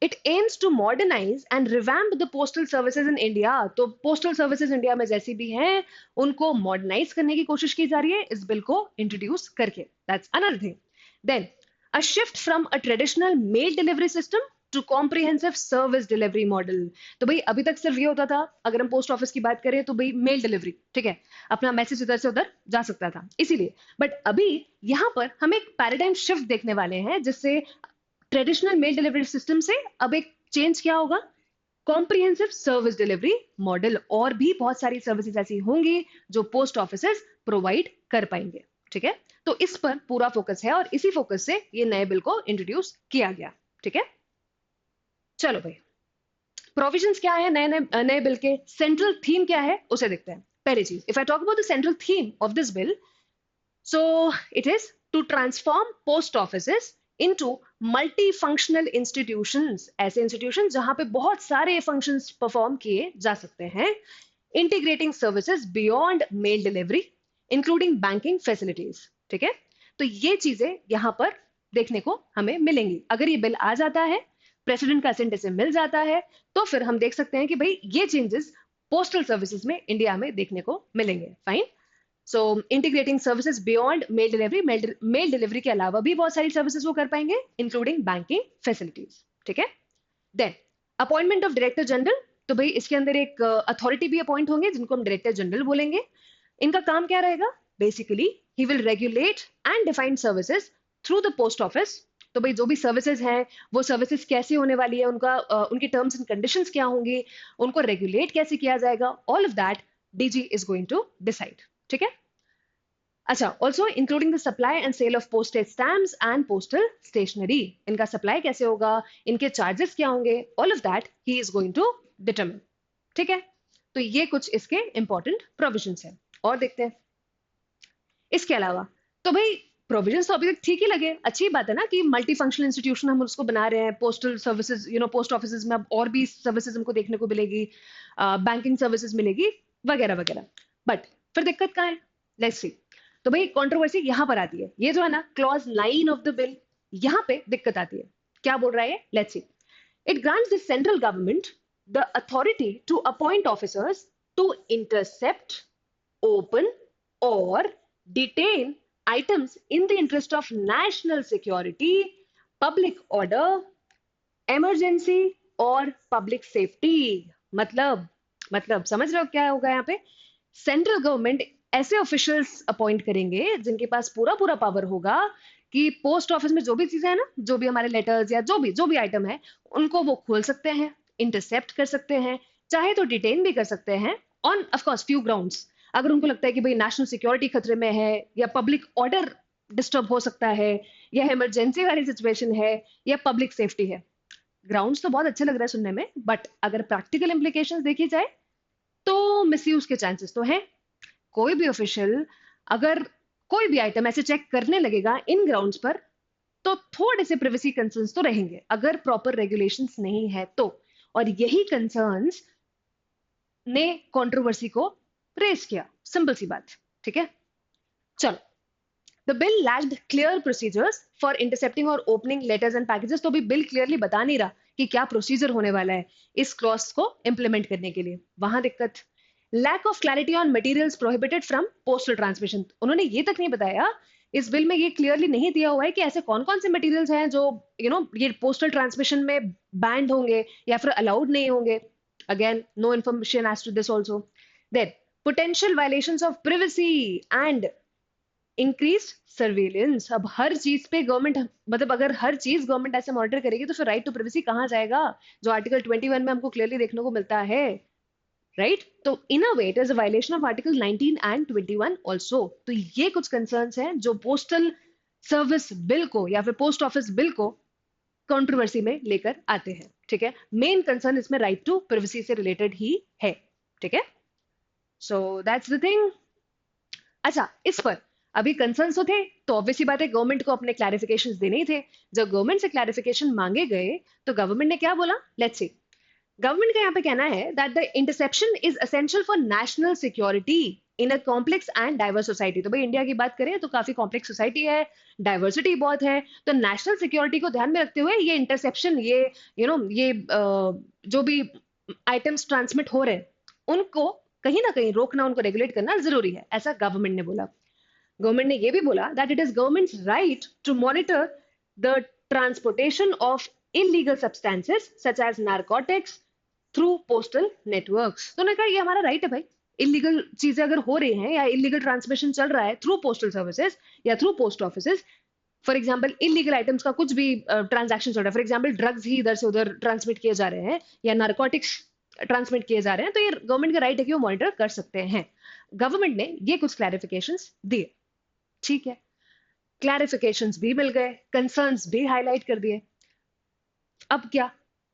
It aims to modernize and revamp the postal services in India। तो पोस्टल सर्विसेज इंडिया में जैसी भी हैं उनको मॉडर्नाइज करने की कोशिश की जा रही है इस बिल को इंट्रोड्यूस करके। That's another thing। Then a shift from a traditional mail delivery system to comprehensive service delivery model. तो भाई अभी तक सिर्फ ये होता था, अगर हम पोस्ट ऑफिस की बात करें तो भाई मेल डिलीवरी, ठीक है, अपना मैसेज इधर से उधर जा सकता था इसीलिए, बट अभी यहाँ पर हम एक पैराडाइम शिफ्ट देखने वाले हैं जिससे ट्रेडिशनल मेल डिलीवरी सिस्टम से अब एक चेंज क्या होगा, कॉम्प्रिहेंसिव सर्विस डिलीवरी मॉडल। और भी बहुत सारी सर्विसेज ऐसी होंगी जो पोस्ट ऑफिसेज प्रोवाइड कर पाएंगे। ठीक है, तो इस पर पूरा फोकस है और इसी फोकस से ये नए बिल को इंट्रोड्यूस किया गया। ठीक है, चलो भाई प्रोविजंस क्या है नए नए नए बिल के, सेंट्रल थीम क्या है उसे देखते हैं। पहली चीज, if I talk about the central theme of this bill, so it is to transform post offices into multi functional institutions, ऐसे इंस्टीट्यूशन जहां पे बहुत सारे फंक्शंस परफॉर्म किए जा सकते हैं, integrating services beyond mail delivery including banking facilities. ठीक है, तो ये चीजें यहां पर देखने को हमें मिलेंगी। अगर ये बिल आ जाता है, प्रेसिडेंट का असेंट इसे मिल जाता है, तो फिर हम देख सकते हैं कि भाई ये चेंजेस पोस्टल सर्विसेज में इंडिया में देखने को मिलेंगे। Fine, so integrating services beyond mail delivery, mail delivery के अलावा भी बहुत सारी सर्विसेज वो कर पाएंगे इंक्लूडिंग बैंकिंग फैसिलिटीज। ठीक है, then appointment of director general, तो भाई इसके अंदर एक अथॉरिटी भी अपॉइंट होंगे जिनको हम डायरेक्टर जनरल बोलेंगे। इनका काम क्या रहेगा? Basically he will regulate and define services through the post office. तो भाई जो भी सर्विसेज हैं वो सर्विसेज कैसी होने वाली है, उनका उनकी टर्म्स एंड कंडीशंस क्या होंगी, उनको रेगुलेट कैसे किया जाएगा, all of that DG is going to decide. ठीक है, अच्छा, also including the supply and sale of postage stamps and postal stationery, इनका सप्लाई कैसे होगा, इनके चार्जेस क्या होंगे, all of that he is going to determine. ठीक है, तो ये कुछ इसके इंपॉर्टेंट प्रोविजंस हैं और देखते हैं। इसके अलावा तो भाई प्रोविजंस तो अभी तक ठीक ही लगे, अच्छी बात है ना कि मल्टी फंक्शनल इंस्टीट्यूशन हम उसको बना रहे हैं, पोस्टल सर्विसेज पोस्ट ऑफिसेज में अब और भी सर्विसेज हमको देखने को मिलेगी, बैंकिंग सर्विसेज मिलेगी वगैरह वगैरह। बट फिर दिक्कत कहाँ है? लेट्स सी, तो भाई कंट्रोवर्सी यहां पर आती है, ये जो है ना क्लॉज 9 ऑफ द बिल, यहां पे दिक्कत आती है। क्या बोल रहा है, let's see. It grants the central government the authority to appoint officers to intercept, open, or detain items in the interest of national security, public order, emergency और public safety। मतलब समझ रहे हो क्या होगा यहाँ पे? सेंट्रल गवर्नमेंट ऐसे ऑफिशियल्स अपॉइंट करेंगे जिनके पास पूरा पूरा पावर होगा कि पोस्ट ऑफिस में जो भी चीजें हैं ना, जो भी हमारे लेटर्स या जो भी आइटम है, उनको वो खोल सकते हैं, इंटरसेप्ट कर सकते हैं, चाहे तो डिटेन भी कर सकते हैं on off course few grounds. अगर उनको लगता है कि भाई नेशनल सिक्योरिटी खतरे में है, या पब्लिक ऑर्डर डिस्टर्ब हो सकता है, या इमरजेंसी वाली सिचुएशन है, या पब्लिक सेफ्टी है। ग्राउंड्स तो बहुत अच्छा लग रहा है सुनने में, बट अगर प्रैक्टिकल इम्प्लीकेशंस देखी जाए तो मिसयूज के चांसेस तो हैं। कोई भी ऑफिशियल अगर कोई भी आइटम ऐसे चेक करने लगेगा इन ग्राउंड्स पर, तो थोड़े से प्रिवेसी कंसर्न्स तो रहेंगे अगर प्रॉपर रेगुलेशंस नहीं है तो। और यही कंसर्न्स ने कंट्रोवर्सी को रेस किया, सिंपल सी बात। ठीक है, चलो। The bill lacked clear procedures for intercepting or opening letters and packages। तो भी बिल क्लियरली बता नहीं रहा कि क्या प्रोसीजर होने वाला है इस क्लॉज को इंप्लीमेंट करने के लिए, वहां दिक्कत। Lack of clarity on materials prohibited from postal transmission, उन्होंने ये तक नहीं बताया, इस बिल में ये क्लियरली नहीं दिया हुआ है कि ऐसे कौन कौन से मटेरियल्स हैं जो ये पोस्टल ट्रांसमिशन में बैंड होंगे या फिर अलाउड नहीं होंगे। Again no information as to this also. Then potential violations of privacy and increase surveillance. अब हर चीज पे गवर्नमेंट, मतलब अगर हर चीज गवर्नमेंट ऐसे मॉनिटर करेगी तो फिर राइट टू प्राइवेसी कहाँ जाएगा, जो आर्टिकल 21 में हमको क्लियरली देखने को मिलता है, राइट? तो in a way it is a violation of article 19 and 21 also. तो ये कुछ कंसर्न्स हैं जो पोस्टल सर्विस बिल को या फिर पोस्ट ऑफिस बिल को कंट्रोवर्सी में लेकर आते हैं। ठीक है, मेन कंसर्न इसमें राइट टू प्राइवेसी से रिलेटेड ही है। ठीक है, सो दैट्स द थिंग। अच्छा, इस पर अभी कंसर्न्स तो थे, तो ऑब्वियसली बात है गवर्नमेंट को अपने क्लैरिफिकेशंस देने ही थे। जब गवर्नमेंट से क्लैरिफिकेशन मांगे गए तो गवर्नमेंट ने क्या बोला, लेट्स सी। गवर्नमेंट का यहाँ पे कहना है that the interception is essential for national security in a complex and diverse society. तो भाई इंडिया की बात करें तो काफी कॉम्प्लेक्स सोसाइटी है, डाइवर्सिटी बहुत है, तो नेशनल सिक्योरिटी को ध्यान में रखते हुए ये इंटरसेप्शन, ये ये जो भी आइटम्स ट्रांसमिट हो रहे हैं उनको कहीं ना कहीं रोकना, उनको रेगुलेट करना जरूरी है, ऐसा गवर्नमेंट ने बोला। गवर्नमेंट ने यह भी बोला that it is government's right to monitor the transportation of illegal substances such as narcotics through postal networks. तो उन्होंने कहा ये हमारा राइट है भाई, इलीगल चीजें अगर हो रही हैं या इलीगल ट्रांसमिशन चल रहा है थ्रू पोस्टल सर्विसेज या through post offices, for example illegal items का कुछ भी ट्रांजैक्शन चल रहा है, फॉर एग्जाम्पल ड्रग्स ही इधर से उधर ट्रांसमिट किए जा रहे हैं या नारकोटिक्स ट्रांसमिट किए जा रहे हैं, तो ये गवर्नमेंट का राइट है कि वो मॉनिटर कर सकते हैं। गवर्नमेंट ने ये कुछ क्लैरिफिकेशंस दिए। ठीक है, क्लैरिफिकेशंस भी मिल गए, कंसर्न्स भी हाईलाइट कर दिए। अब क्या,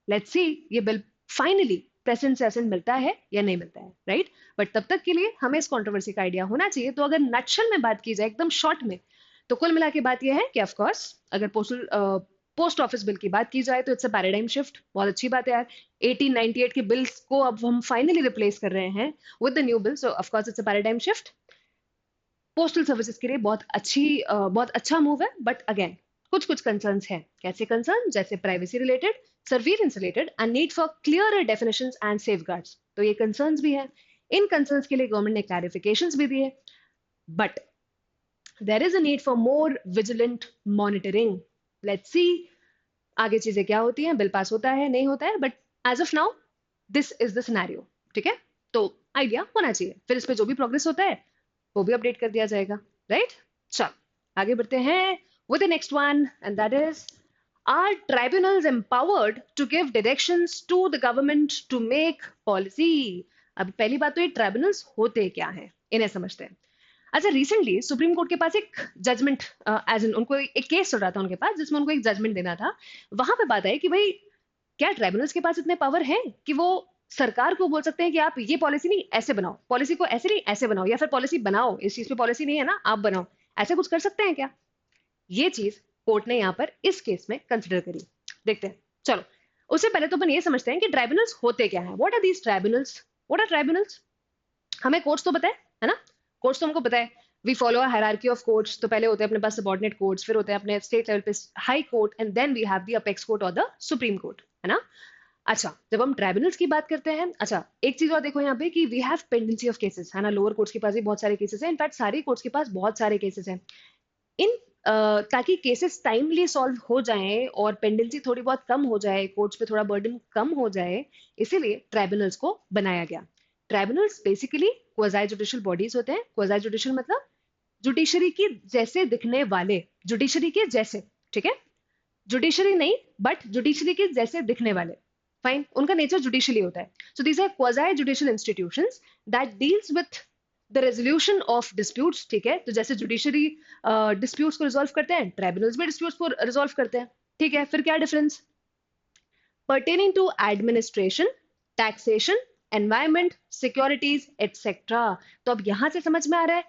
लेट्स सी ये बिल फाइनली प्रेजेंट सेशन मिलता है या नहीं मिलता है, राइट? बट तब तक के लिए हमें इस कंट्रोवर्सी का आइडिया होना चाहिए। तो अगर नटशल में बात की जाए एकदम शॉर्ट में, तो कुल मिला के बात यह है कि ऑफ कोर्स अगर पोस्ट ऑफिस बिल की बात की जाए तो इट्स अ पैराडाइम शिफ्ट। बहुत अच्छी बात है यार, 1898 के बिल्स को अब हम फाइनली रिप्लेस कर रहे हैं with the new bill, so of course it's a paradigm shift. Postal services के लिए बहुत अच्छा मूव है, बट अगेन कुछ कुछ कंसर्न्स हैं। कैसे कंसर्न? जैसे privacy related, surveillance related and need for clear definitions and safeguards. तो ये कंसर्न्स भी हैं। इन कंसर्न्स के लिए गवर्नमेंट ने क्लैरिफिकेशंस भी दिए, but there is a need for more vigilant monitoring. Let's see आगे चीजें क्या होती हैं, बिल पास होता है नहीं होता है, but as of now this is the scenario. ठीक है, तो आइडिया होना चाहिए, फिर इस पे जो भी प्रोग्रेस होता है वो भी अपडेट कर दिया जाएगा, राइट? चल आगे बढ़ते हैं with the next one, and that is, are tribunals empowered to give directions to the government to make policy? अब पहली बात तो ये ट्राइब्यूनल्स होते क्या हैं, इन्हें समझते हैं। अच्छा, रिसेंटली सुप्रीम कोर्ट के पास एक जजमेंट, एज इन उनको एक केस चल रहा था उनके पास जिसमें उनको एक जजमेंट देना था। वहां पे बात आई कि भाई क्या ट्राइब्यूनल्स के पास इतने पावर हैं कि वो सरकार को बोल सकते हैं कि आप ये पॉलिसी नहीं ऐसे बनाओ, पॉलिसी को ऐसे नहीं ऐसे बनाओ, या फिर पॉलिसी बनाओ, इस चीज पे पॉलिसी नहीं है ना आप बनाओ, ऐसे कुछ कर सकते हैं क्या? ये चीज कोर्ट ने यहाँ पर इस केस में कंसिडर करी। देखते हैं, चलो उससे पहले तो अपन ये समझते हैं कि ट्राइब्यूनल्स होते क्या हैं। What are these tribunals? What are tribunals? हमें कोर्ट्स तो पता है ना, कोर्ट्स तो हमको पता है। We follow a hierarchy of courts, तो पहले होते हैं अपने पास सबॉर्डिनेट कोर्ट्स, फिर होते हैं अपने स्टेट लेवल पे high court, and then we have the apex court और द सुप्रीम कोर्ट, है ना। अच्छा, जब हम ट्राइब्यूनल्स की बात करते हैं, अच्छा एक चीज और देखो यहाँ पे कि we have pendency of cases, है ना। लोअर कोर्ट्स के पास भी बहुत सारे केसेस हैं, इनफैक्ट सारी कोर्ट्स के पास बहुत सारे केसेस हैं। इन ताकि केसेस टाइमली सॉल्व हो जाएं और पेंडेंसी थोड़ी बहुत कम हो जाए, कोर्ट्स पे थोड़ा बर्डन कम हो जाए, इसीलिए ट्राइब्यूनल्स को बनाया गया। Tribunals basically quasi judicial bodies होते हैं। क्वाज़ाई जुडिशियल मतलब जुडिशरी की जैसे दिखने वाले, जुडिशरी के जैसे, ठीक है। जुडिशरी नहीं, बट जुडिशरी के जैसे दिखने वाले, फाइन, उनका नेचर जुडिशली होता है। So these are quasi judicial institutions that deals with the resolution of disputes, ठीक है। तो जैसे जुडिशरी डिस्प्यूट्स को रिजॉल्व करते हैं, ट्राइब्यूनल्स भी डिस्प्यूट्स को रिजॉल्व करते हैं, ठीक है। फिर क्या difference? pertaining to administration, taxation, environment, securities, etc. तो अब यहां से समझ में आ रहा है,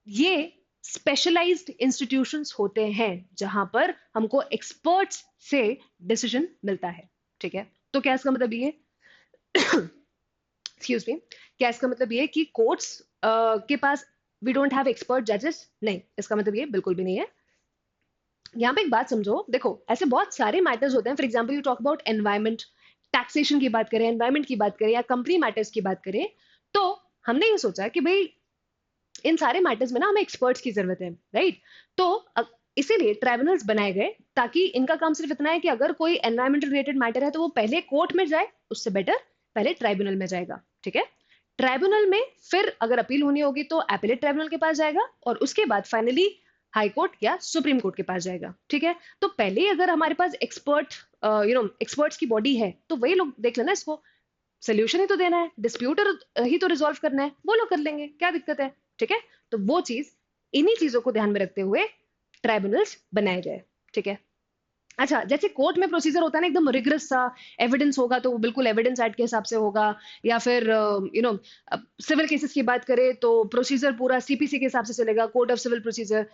ये स्पेशलाइज्ड इंस्टीट्यूशंस होते हैं जहां पर हमको एक्सपर्ट्स से डिसीजन मिलता है, ठीक है। तो क्या इसका मतलब ये एक्सक्यूज मी, क्या इसका मतलब ये कि कोर्ट्स के पास वी डोंट हैव एक्सपर्ट जजेस? नहीं, इसका मतलब ये बिल्कुल भी नहीं है। यहाँ पे एक बात समझो, देखो ऐसे बहुत सारे मैटर्स होते हैं। For example you talk about environment, taxation की बात करें, एनवायरमेंट की बात करें, या कंपनी मैटर्स की बात करें, तो हमने ये सोचा कि भाई इन सारे मैटर्स में ना हमें एक्सपर्ट्स की जरूरत है, राइट। तो इसीलिए ट्राइब्यूनल्स बनाए गए, ताकि इनका काम सिर्फ इतना है कि अगर कोई एनवायरमेंटल रिलेटेड मैटर है तो वो पहले कोर्ट में जाए, उससे बेटर पहले ट्राइब्यूनल में जाएगा, ठीक है। ट्राइब्यूनल में फिर अगर अपील होनी होगी तो एपेलेट ट्राइब्यूनल के पास जाएगा, और उसके बाद फाइनली हाई कोर्ट या सुप्रीम कोर्ट के पास जाएगा, ठीक है। तो पहले ही अगर हमारे पास एक्सपर्ट्स की बॉडी है, तो वही लोग देख लेना इसको, सोल्यूशन ही तो देना है, डिस्प्यूट ही तो रिजॉल्व करना है, वो लोग कर लेंगे, क्या दिक्कत है, ठीक है। तो वो चीज, इन्हीं चीजों को ध्यान में रखते हुए ट्राइब्यूनल्स बनाए गए, ठीक है। अच्छा, जैसे कोर्ट में प्रोसीजर होता है ना एकदम रिग्रेस सा, एविडेंस होगा तो वो बिल्कुल एविडेंस एक्ट के हिसाब से होगा, या फिर सिविल केसेस की बात करें तो प्रोसीजर पूरा सीपीसी के हिसाब से चलेगा, कोड ऑफ सिविल प्रोसीजर।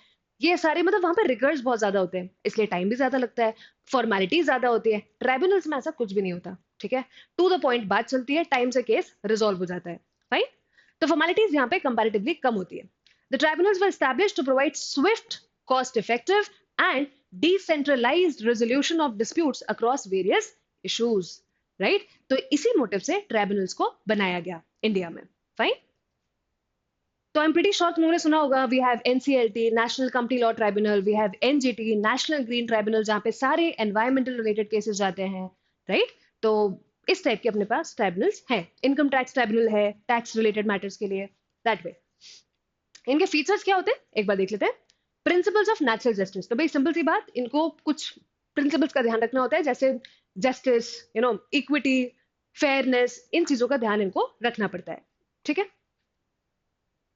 ये सारे मतलब वहां पे रिगर्स बहुत ज्यादा होते हैं, इसलिए टाइम भी ज्यादा लगता है, फॉर्मेलिटीज ज्यादा होती है। ट्राइब्यूनल्स में ऐसा कुछ भी नहीं होता, ठीक है। टू द पॉइंट बात चलती है, टाइम से केस रिजॉल्व हो जाता है, फाइन। तो फॉर्मेलिटीज यहाँ पे कंपैरेटिवली कम होती है। The tribunals were established to provide swift, cost effective and decentralized resolution of disputes across various issues, right? तो इसी मोटिव से ट्राइब्यूनल्स को बनाया गया इंडिया में, फाइन। तो आई एम प्रीटी श्योर तुम लोगों ने सुना होगा, we have NCLT, national company law tribunal, we have NGT, national green tribunal, जहां पे सारे एनवायरमेंटल रिलेटेड केसेस जाते हैं, राइट। तो इस टाइप के अपने पास ट्राइब्यूनल्स हैं। इनकम टैक्स ट्राइब्यूनल है टैक्स रिलेटेड मैटर्स के लिए, दैट वे। इनके फीचर्स क्या होते हैं एक बार देख लेते हैं। प्रिंसिपल्स ऑफ नेचुरल जस्टिस, तो भाई सिंपल सी बात, इनको कुछ प्रिंसिपल्स का ध्यान रखना होता है, जैसे जस्टिस, इक्विटी, फेयरनेस, इन चीजों का ध्यान इनको रखना पड़ता है, ठीक है।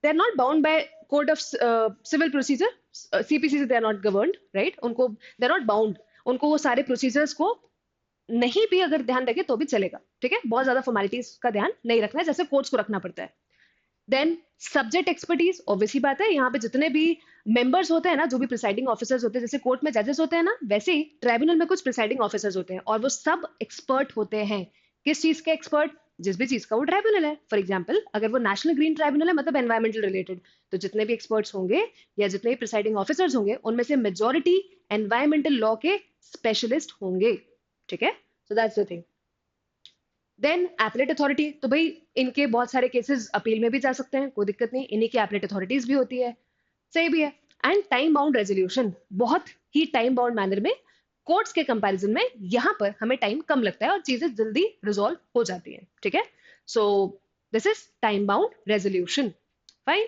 They are not bound by code of civil procedure, CPC से they are not governed, right. उनको दे आर नॉट बाउंड, उनको वो सारे प्रोसीजर्स को नहीं भी अगर ध्यान रखे तो भी चलेगा, ठीक है। बहुत ज्यादा फॉर्मेलिटीज का ध्यान नहीं रखना है, जैसे कोर्ट्स को रखना पड़ता है। देन सब्जेक्ट एक्सपर्टीज, ऑब्वियसली बात है, यहाँ पे जितने भी मेंबर्स होते हैं ना, जो भी प्रिसाइडिंग ऑफिसर्स होते हैं, जैसे कोर्ट में जजेस होते हैं ना, वैसे ही ट्राइब्यूनल में कुछ प्रिसाइडिंग ऑफिसर्स होते हैं, और वो सब एक्सपर्ट होते हैं। किस चीज के एक्सपर्ट? जिस भी चीज का वो ट्राइब्यूनल है। फॉर एग्जाम्पल अगर वो नेशनल ग्रीन ट्राइब्यूनल है, मतलब एनवायरमेंटल रिलेटेड, तो जितने भी एक्सपर्ट्स होंगे या जितने भी प्रिसाइडिंग ऑफिसर्स होंगे, उनमें से मेजोरिटी एनवायरमेंटल लॉ के स्पेशलिस्ट होंगे, ठीक है। So that's the thing. Then appellate authority, तो भाई इनके बहुत सारे केसेस अपील में भी जा सकते हैं, कोई दिक्कत नहीं, इन्हीं की एपलेट अथॉरिटीज भी होती है, सही भी है। एंड टाइम बाउंड रेजोल्यूशन, बहुत ही टाइम बाउंड मैनर में, कोर्ट्स के कंपैरिजन में यहाँ पर हमें टाइम कम लगता है और चीजें जल्दी रिजॉल्व हो जाती हैं, ठीक है। So this is time bound resolution, fine.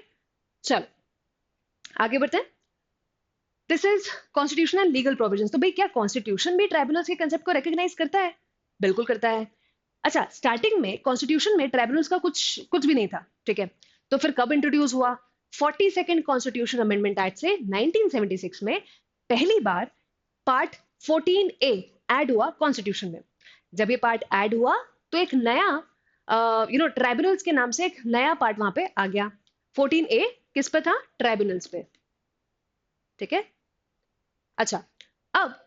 चलो आगे बढ़ते हैं। This is constitutional legal provisions, तो भाई क्या कॉन्स्टिट्यूशन भी ट्राइब्यूनल्स के कंसेप्ट को रिकॉग्नाइज करता है? बिल्कुल करता है। अच्छा, स्टार्टिंग में कॉन्स्टिट्यूशन में ट्राइब्यूनल्स का कुछ कुछ भी नहीं था, ठीक है। तो फिर कब इंट्रोड्यूस हुआ? 42nd कॉन्स्टिट्यूशन अमेंडमेंट एक्ट से 1976 में पहली बार पार्ट 14A ऐड हुआ कॉन्स्टिट्यूशन में। जब ये पार्ट ऐड हुआ तो एक नया ट्राइब्यूनल्स के नाम से एक नया पार्ट वहां पे आ गया। 14A किस पे था? ट्राइब्यूनल्स पे, ठीक है। अच्छा, अब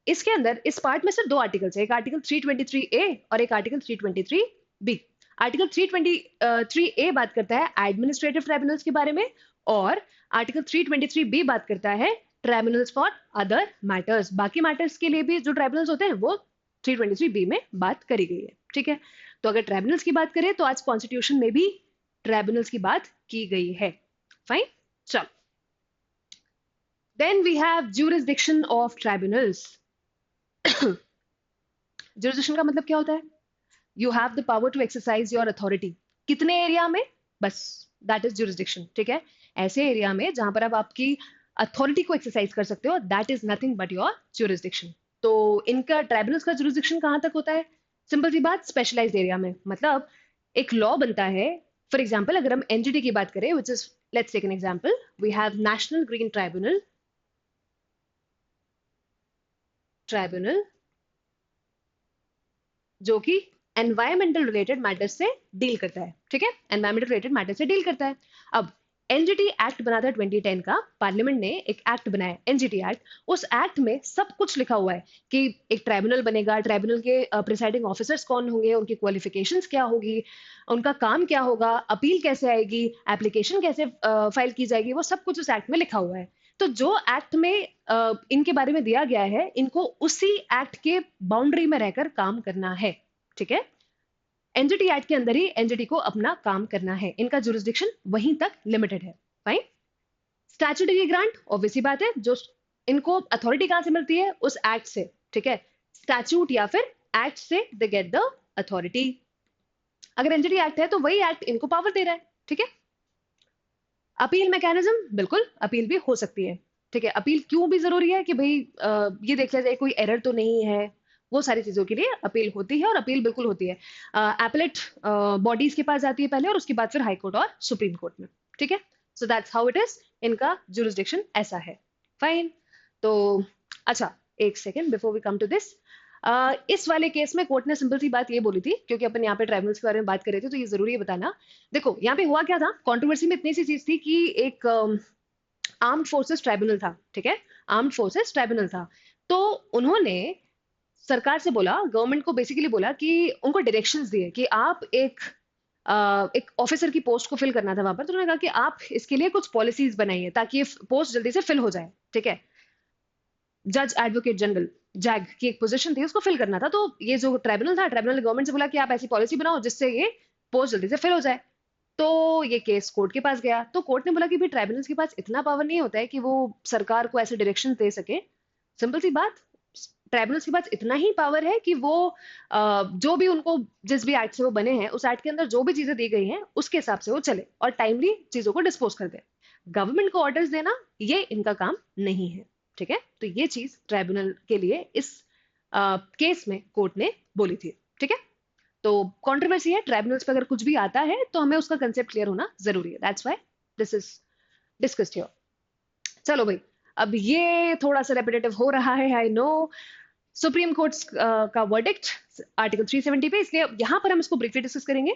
इसके अंदर इस पार्ट में सिर्फ दो आर्टिकल्स है, एक आर्टिकल 323A और एक आर्टिकल 323B। आर्टिकल 323A बात करता है एडमिनिस्ट्रेटिव ट्राइब्यूनल्स के बारे में, और आर्टिकल 323B बात करता है ट्राइब्यूनल्स फॉर अदर मैटर्स। बाकी मैटर्स के लिए भी जो ट्राइब्यूनल्स होते हैं वो 323B में बात करी गई है, ठीक है। तो अगर ट्राइब्यूनल्स की बात करें तो आज कॉन्स्टिट्यूशन में भी ट्राइब्यूनल्स की बात की गई है। फाइन, चलो। Then we have jurisdiction of tribunals. Jurisdiction का मतलब क्या होता है? You have the power to exercise your authority. कितने एरिया में? बस, दैट इज ज्यूरिसडिक्शन, ठीक है। ऐसे एरिया में जहां पर आप आपकी अथॉरिटी को एक्सरसाइज कर सकते हो, that is nothing but your jurisdiction. तो इनका ट्राइब्यूनल्स का ज्यूरिसडिक्शन कहां तक होता है? सिंपल सी बात, स्पेशलाइज्ड एरिया में। मतलब एक लॉ बनता है, फॉर एग्जाम्पल अगर हम एनजीटी की बात करें, which is, let's take an example, we have national green tribunal, जो कि एनवायरमेंटल रिलेटेड मैटर से डील करता है, ठीक है। एनवायरमेंटल रिलेटेड मैटर से डील करता है। अब एनजीटी एक्ट बना था 2010 का, पार्लियामेंट ने एक एक्ट बनाया एनजीटी एक्ट। उस एक्ट में सब कुछ लिखा हुआ है कि एक ट्राइब्यूनल बनेगा, ट्राइब्यूनल के प्रिसाइडिंग ऑफिसर्स कौन होंगे, उनकी क्वालिफिकेशंस क्या होगी, उनका काम क्या होगा, अपील कैसे आएगी, एप्लीकेशन कैसे फाइल की जाएगी, वो सब कुछ उस एक्ट में लिखा हुआ है। तो जो एक्ट में इनके बारे में दिया गया है, इनको उसी एक्ट के बाउंड्री में रहकर काम करना है, ठीक है। एनजीटी एक्ट के अंदर ही एनजीटी को अपना काम करना है, इनका जुरिस्डिक्शन वहीं तक लिमिटेड है। फाइन। स्टैट्यूटरी ग्रांट, ऑब्वियसली बात है, जो इनको अथॉरिटी कहां से मिलती है? उस एक्ट से, ठीक है। स्टैट्यूट या फिर एक्ट से दे गेट द अथॉरिटी। अगर एनजीटी एक्ट है तो वही एक्ट इनको पावर दे रहा है, ठीक है। अपील मैकेनिज्म, बिल्कुल अपील भी हो सकती है, ठीक है। अपील क्यों भी जरूरी है कि भाई ये देख लिया जाए कोई एरर तो नहीं है, वो सारी चीजों के लिए अपील होती है, और अपील बिल्कुल होती है। एपलेट बॉडीज के पास जाती है पहले, और उसके बाद फिर हाई कोर्ट और सुप्रीम कोर्ट में, ठीक है। So that's how it is, इनका जुरिस्डिक्शन ऐसा है। फाइन। तो अच्छा, एक second before we come to this, इस वाले केस में कोर्ट ने सिंपल सी बात ये बोली थी, क्योंकि अपन यहाँ पे ट्राइब्यूनल्स के बारे में बात कर रहे थे, तो ये जरूरी है बताना। देखो यहाँ पे हुआ क्या था, कंट्रोवर्सी में इतनी सी चीज थी कि एक आर्म्ड फोर्सेस ट्राइब्यूनल था, ठीक है। आर्म्ड फोर्सेस ट्राइब्यूनल था। तो उन्होंने सरकार से बोला, गवर्नमेंट को बेसिकली बोला कि उनको डायरेक्शंस दिए कि आप एक ऑफिसर की पोस्ट को फिल करना था वहां पर, तो उन्होंने कहा कि आप इसके लिए कुछ पॉलिसीज बनाइए ताकि ये पोस्ट जल्दी से फिल हो जाए, ठीक है। जज एडवोकेट जनरल, जैग की एक पोजीशन थी, उसको फिल करना था। तो ये जो ट्राइब्यूनल था, ट्राइब्यूनल ने गवर्नमेंट से बोला कि आप ऐसी पॉलिसी बनाओ जिससे ये पोस्ट जल्दी से फिल हो जाए। तो ये केस कोर्ट के पास गया, तो कोर्ट ने बोला कि भाई ट्राइब्यूनल्स के पास इतना पावर नहीं होता है कि वो सरकार को ऐसे डायरेक्शन दे सके। सिंपल सी बात, ट्राइब्यूनल्स के पास इतना ही पावर है कि वो जो भी उनको, जिस भी एक्ट से वो बने हैं, उस एक्ट के अंदर जो भी चीजें दी गई हैं उसके हिसाब से वो चले और टाइमली चीजों को डिस्पोज कर दे। गवर्नमेंट को ऑर्डर्स देना ये इनका काम नहीं है, ठीक है। तो ये चीज ट्राइब्यूनल के लिए इस केस में कोर्ट ने बोली थी, ठीक है। तो कंट्रोवर्सी है, ट्राइब्यूनल्स पे अगर कुछ भी आता है तो हमें उसका कंसेप्ट क्लियर होना जरूरी है, that's why this is discussed here. चलो भाई, अब ये थोड़ा सा रेपिटेटिव हो रहा है, आई नो। सुप्रीम कोर्ट का वर्डिक्ट आर्टिकल 370 पे, इसलिए यहाँ पर हम इसको ब्रीफली डिस्कस करेंगे।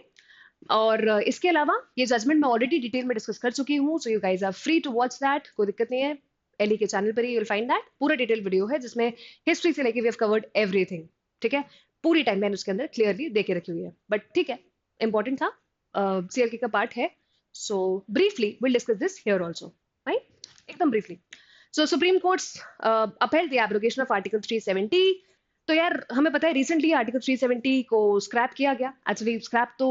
और इसके अलावा ये जजमेंट मैं ऑलरेडी डिटेल में डिस्कस कर चुकी हूँ, so you guys are free to watch that, कोई दिक्कत नहीं है। एली के चैनल पर ही यू विल फाइंड दैट, पूरा डिटेल वीडियो है जिसमें हिस्ट्री से लेके वी हैव कवर्ड एवरीथिंग, ठीक है। पूरी टाइमलाइन उसके अंदर क्लियरली दे के रखी हुई है, बट ठीक है, इंपॉर्टेंट था, सीएलके का पार्ट है। So briefly will discuss this here also, right, एकदम briefly. So supreme court's upheld the abrogation of article 370। तो यार हमें पता है रिसेंटली आर्टिकल 370 को स्क्रैप किया गया। एक्चुअली स्क्रैप तो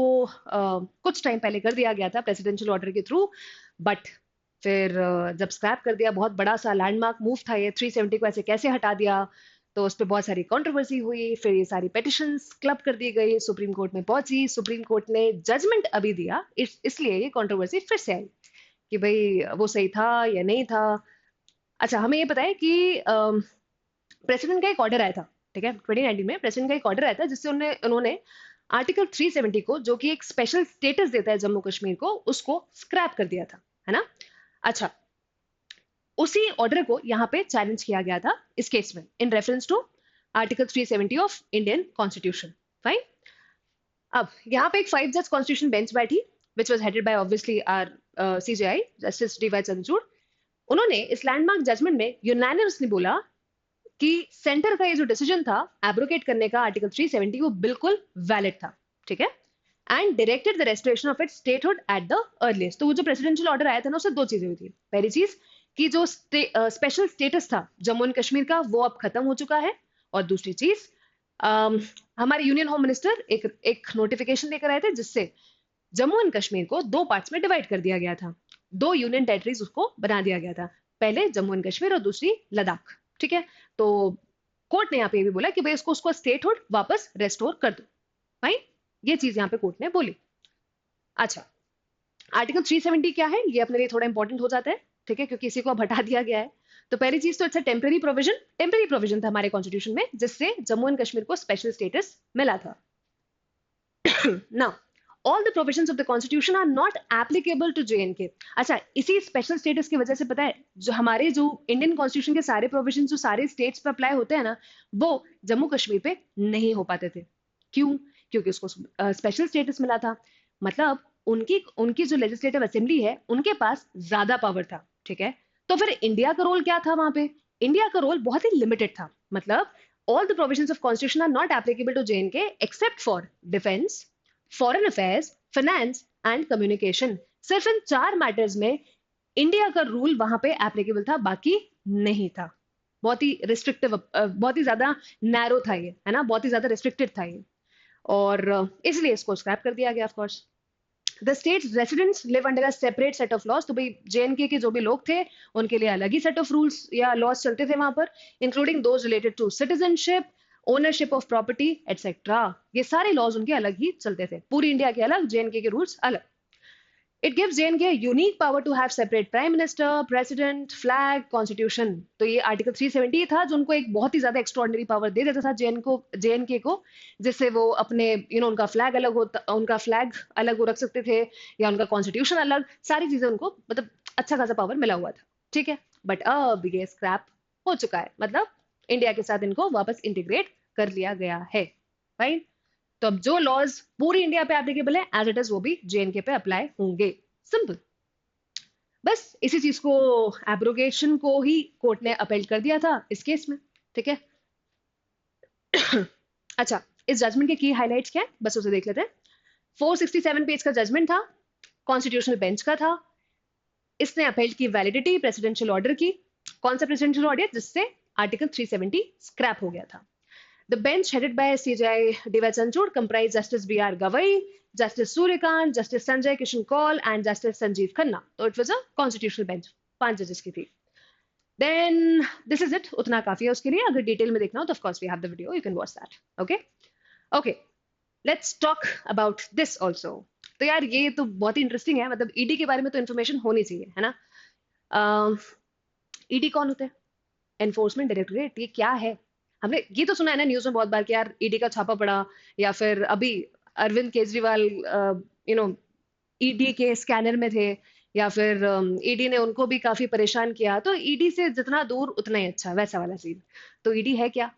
कुछ टाइम पहले कर दिया गया था प्रेसिडेंशियल ऑर्डर के थ्रू, बट फिर जब स्क्रैप कर दिया, बहुत बड़ा सा लैंडमार्क मूव था ये, 370 को ऐसे कैसे हटा दिया, तो उस पर बहुत सारी कंट्रोवर्सी हुई। फिर ये सारी पेटिशंस क्लब कर दी गई, सुप्रीम कोर्ट में पहुंची, सुप्रीम कोर्ट ने जजमेंट अभी दिया, इसलिए ये कंट्रोवर्सी फिर से आई कि भाई वो सही था या नहीं था। अच्छा, हमें ये पता है कि प्रेसिडेंट का एक ऑर्डर आया था, ठीक है, 2019 में प्रेसिडेंट का एक ऑर्डर आया था जिससे उन्होंने आर्टिकल 370 को, जो कि एक स्पेशल स्टेटस देता है जम्मू कश्मीर को, उसको स्क्रैप कर दिया था, है ना। अच्छा, उसी ऑर्डर को यहाँ पे चैलेंज किया गया था इस केस में, in reference to article 370 of Indian constitution. Fine. अब यहाँ पे एक 5 जज कॉन्स्टिट्यूशन बेंच बैठी, which was headed by obviously our CJI justice D Y Chandrachud. उन्होंने इस लैंडमार्क जजमेंट में यूनानिमसली बोला कि सेंटर का ये जो डिसीजन था एब्रोगेट करने का आर्टिकल 370, वो बिल्कुल वैलिड था, ठीक है। And directed the restoration of its statehood at the earliest. तो वो जो प्रेसिडेंशियल ऑर्डर आया था ना, उससे दो चीजें हुई थी। पहली चीज कि जो स्पेशल स्टेटस था जम्मू एंड कश्मीर का, वो अब खत्म हो चुका है। और दूसरी चीज, हमारे यूनियन होम मिनिस्टर एक नोटिफिकेशन लेकर आए थे, जिससे जम्मू एंड कश्मीर को दो पार्ट्स में डिवाइड कर दिया गया था। दो यूनियन टेरिटरीज उसको बना दिया गया था, पहले जम्मू एंड कश्मीर और दूसरी लद्दाख। ठीक है, तो कोर्ट ने यहाँ पे ये भी बोला कि भाई उसको उसको स्टेटहुड वापस रेस्टोर कर दो। भाई ये चीज यहाँ पे कोर्ट ने बोली। अच्छा, आर्टिकल 370 क्या है, ये अपने लिए थोड़ा इंपॉर्टेंट हो जाता है। ठीक है, क्योंकि इसी को अब हटा दिया गया है। तो पहली चीज तो इट्स अ टेम्पररी प्रोविजन था हमारे कॉन्स्टिट्यूशन में, जिससे जम्मू एंड कश्मीर को स्पेशल स्टेटस मिला था। Now all the provisions of the constitution are not applicable to JNK। अच्छा, इसी स्पेशल स्टेटस की वजह से पता है, जो इंडियन कॉन्स्टिट्यूशन के सारे प्रोविजन जो सारे स्टेट्स पे अप्लाई होते हैं ना, वो जम्मू कश्मीर पे नहीं हो पाते थे। क्यों? क्योंकि उसको स्पेशल स्टेटस मिला था। मतलब उनकी उनकी जो लेजिस्लेटिव असेंबली है, उनके पास ज्यादा पावर था। ठीक है, तो फिर इंडिया का रोल क्या था वहां पे? इंडिया का रोल बहुत ही लिमिटेड था। मतलब all the provisions of constitution are not applicable to JNK except for defense, foreign affairs, finance and communication. सिर्फ इन चार मैटर्स में इंडिया का रूल वहां पे एप्लीकेबल था, बाकी नहीं था। बहुत ही रिस्ट्रिक्टिव, बहुत ही ज्यादा नैरो था ये, है ना, बहुत ही ज्यादा रिस्ट्रिक्टेड था ये। और इसलिए इसको स्क्रैप कर दिया गया। Of course the states residents live under a separate set of laws. तो भाई जेएनके के जो भी लोग थे, उनके लिए अलग ही सेट ऑफ रूल्स या लॉज चलते थे वहां पर, including those related to citizenship, ownership of property etcetera. ये सारे लॉज उनके अलग ही चलते थे। पूरी इंडिया के अलग, जेएनके के रूल्स अलग। It gives JNK unique power to have separate prime minister, president, flag, constitution. तो ये आर्टिकल 370 था जो उनको एक बहुत ही ज्यादा एक्स्ट्रॉर्डनरी पावर दे देता था जेएनके को, जिससे वो अपने उनका फ्लैग अलग होता, उनका फ्लैग अलग वो रख सकते थे, या उनका कॉन्स्टिट्यूशन अलग, सारी चीजें उनको मतलब अच्छा खासा पावर मिला हुआ था। ठीक है, बट अब ये स्क्रैप हो चुका है। मतलब इंडिया के साथ इनको वापस इंटीग्रेट कर लिया गया है। राइट, तो अब जो लॉज पूरी इंडिया पे एप्लीकेबल है, एज इट इज वो भी जेएनके पे अप्लाई होंगे। सिंपल। बस इसी चीज को, एब्रोगेशन को ही कोर्ट ने अपील कर दिया था इस केस में। ठीक है। अच्छा, इस जजमेंट के की हाइलाइट्स क्या है, बस उसे देख लेते हैं। 467 पेज का जजमेंट था, कॉन्स्टिट्यूशनल बेंच का था। इसने अपील की वैलिडिटी प्रेसिडेंशियल ऑर्डर की। कौन सा प्रेसिडेंशियल ऑर्डर? जिससे आर्टिकल 370 स्क्रैप हो गया था। The bench headed by CJI D.Y. Chanchud comprised Justice B.R. Gavai, Justice Suryakant, Justice Sanjay Kishan Kaul and Justice Sanjeev Khanna. So it was a constitutional bench, 5 judges की थी। Then this is it, उतना काफी है उसके लिए। अगर detail में देखना हो तो of course we have the video, you can watch that. Okay? Okay, let's talk about this also. तो यार ये तो बहुत ही इंटरेस्टिंग है। मतलब ईडी के बारे में तो इन्फॉर्मेशन होनी चाहिए, है ना। ईडी कौन होता है? Enforcement directorate. ये क्या है? हमने ये तो सुना है ना न्यूज में बहुत बार कि यार ईडी का छापा पड़ा, या फिर अभी अरविंद केजरीवाल ईडी के स्कैनर में थे, या फिर ईडी ने उनको भी काफी परेशान किया। तो ईडी से जितना दूर उतना ही अच्छा, वैसा वाला सीन। तो ईडी है क्या?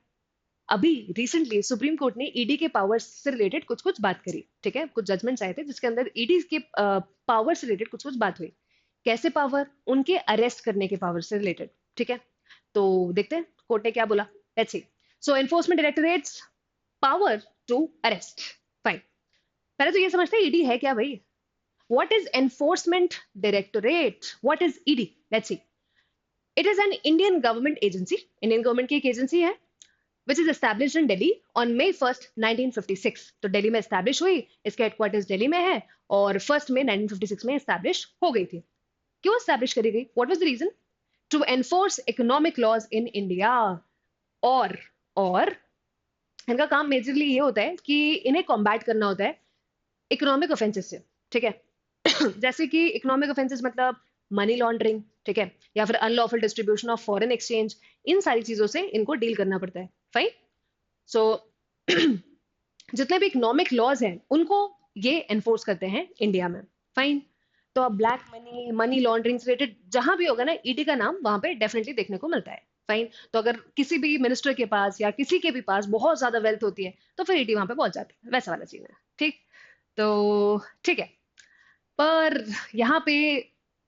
अभी रिसेंटली सुप्रीम कोर्ट ने ईडी के पावर्स से रिलेटेड कुछ कुछ बात करी। ठीक है, कुछ जजमेंट्स आए थे जिसके अंदर ईडी के पावर से रिलेटेड कुछ कुछ बात हुई। कैसे पावर? उनके अरेस्ट करने के पावर से रिलेटेड। ठीक है, तो देखते हैं कोर्ट ने क्या बोला। Let's see. So enforcement directorate's power to arrest. Fine, पहले तो ये समझते हैं ईडी है क्या भाई। What is enforcement directorate? What is ED? Let's see. It is an Indian government agency, Indian government की एक एजेंसी है, which is established in Delhi on May 1st 1956। तो दिल्ली में एस्टैब्लिश हुई, इसका हेडक्वार्टर्स दिल्ली में है, और 1 मई 1956 में एस्टैब्लिश हो गई थी। क्यों एस्टैब्लिश करी गई? What was the reason? To enforce economic laws in India. और इनका काम मेजरली ये होता है कि इन्हें कॉम्बैट करना होता है इकोनॉमिक ऑफेंसेस से। ठीक है, जैसे कि इकोनॉमिक ऑफेंसेस मतलब मनी लॉन्ड्रिंग, ठीक है, या फिर unlawful distribution of foreign exchange, इन सारी चीजों से इनको डील करना पड़ता है। फाइन। सो जितने भी इकोनॉमिक लॉज हैं उनको ये एनफोर्स करते हैं इंडिया में। फाइन। तो अब ब्लैक मनी, मनी लॉन्ड्रिंग से रिलेटेड जहां भी होगा ना, ईडी का नाम वहां पे डेफिनेटली देखने को मिलता है। फाइन। तो अगर किसी भी मिनिस्टर के पास या किसी के भी पास बहुत ज्यादा वेल्थ होती है, तो फिर ईडी वहां पे पहुंच जाती है, वैसा वाला सीन है। ठीक, तो ठीक है। पर यहाँ पे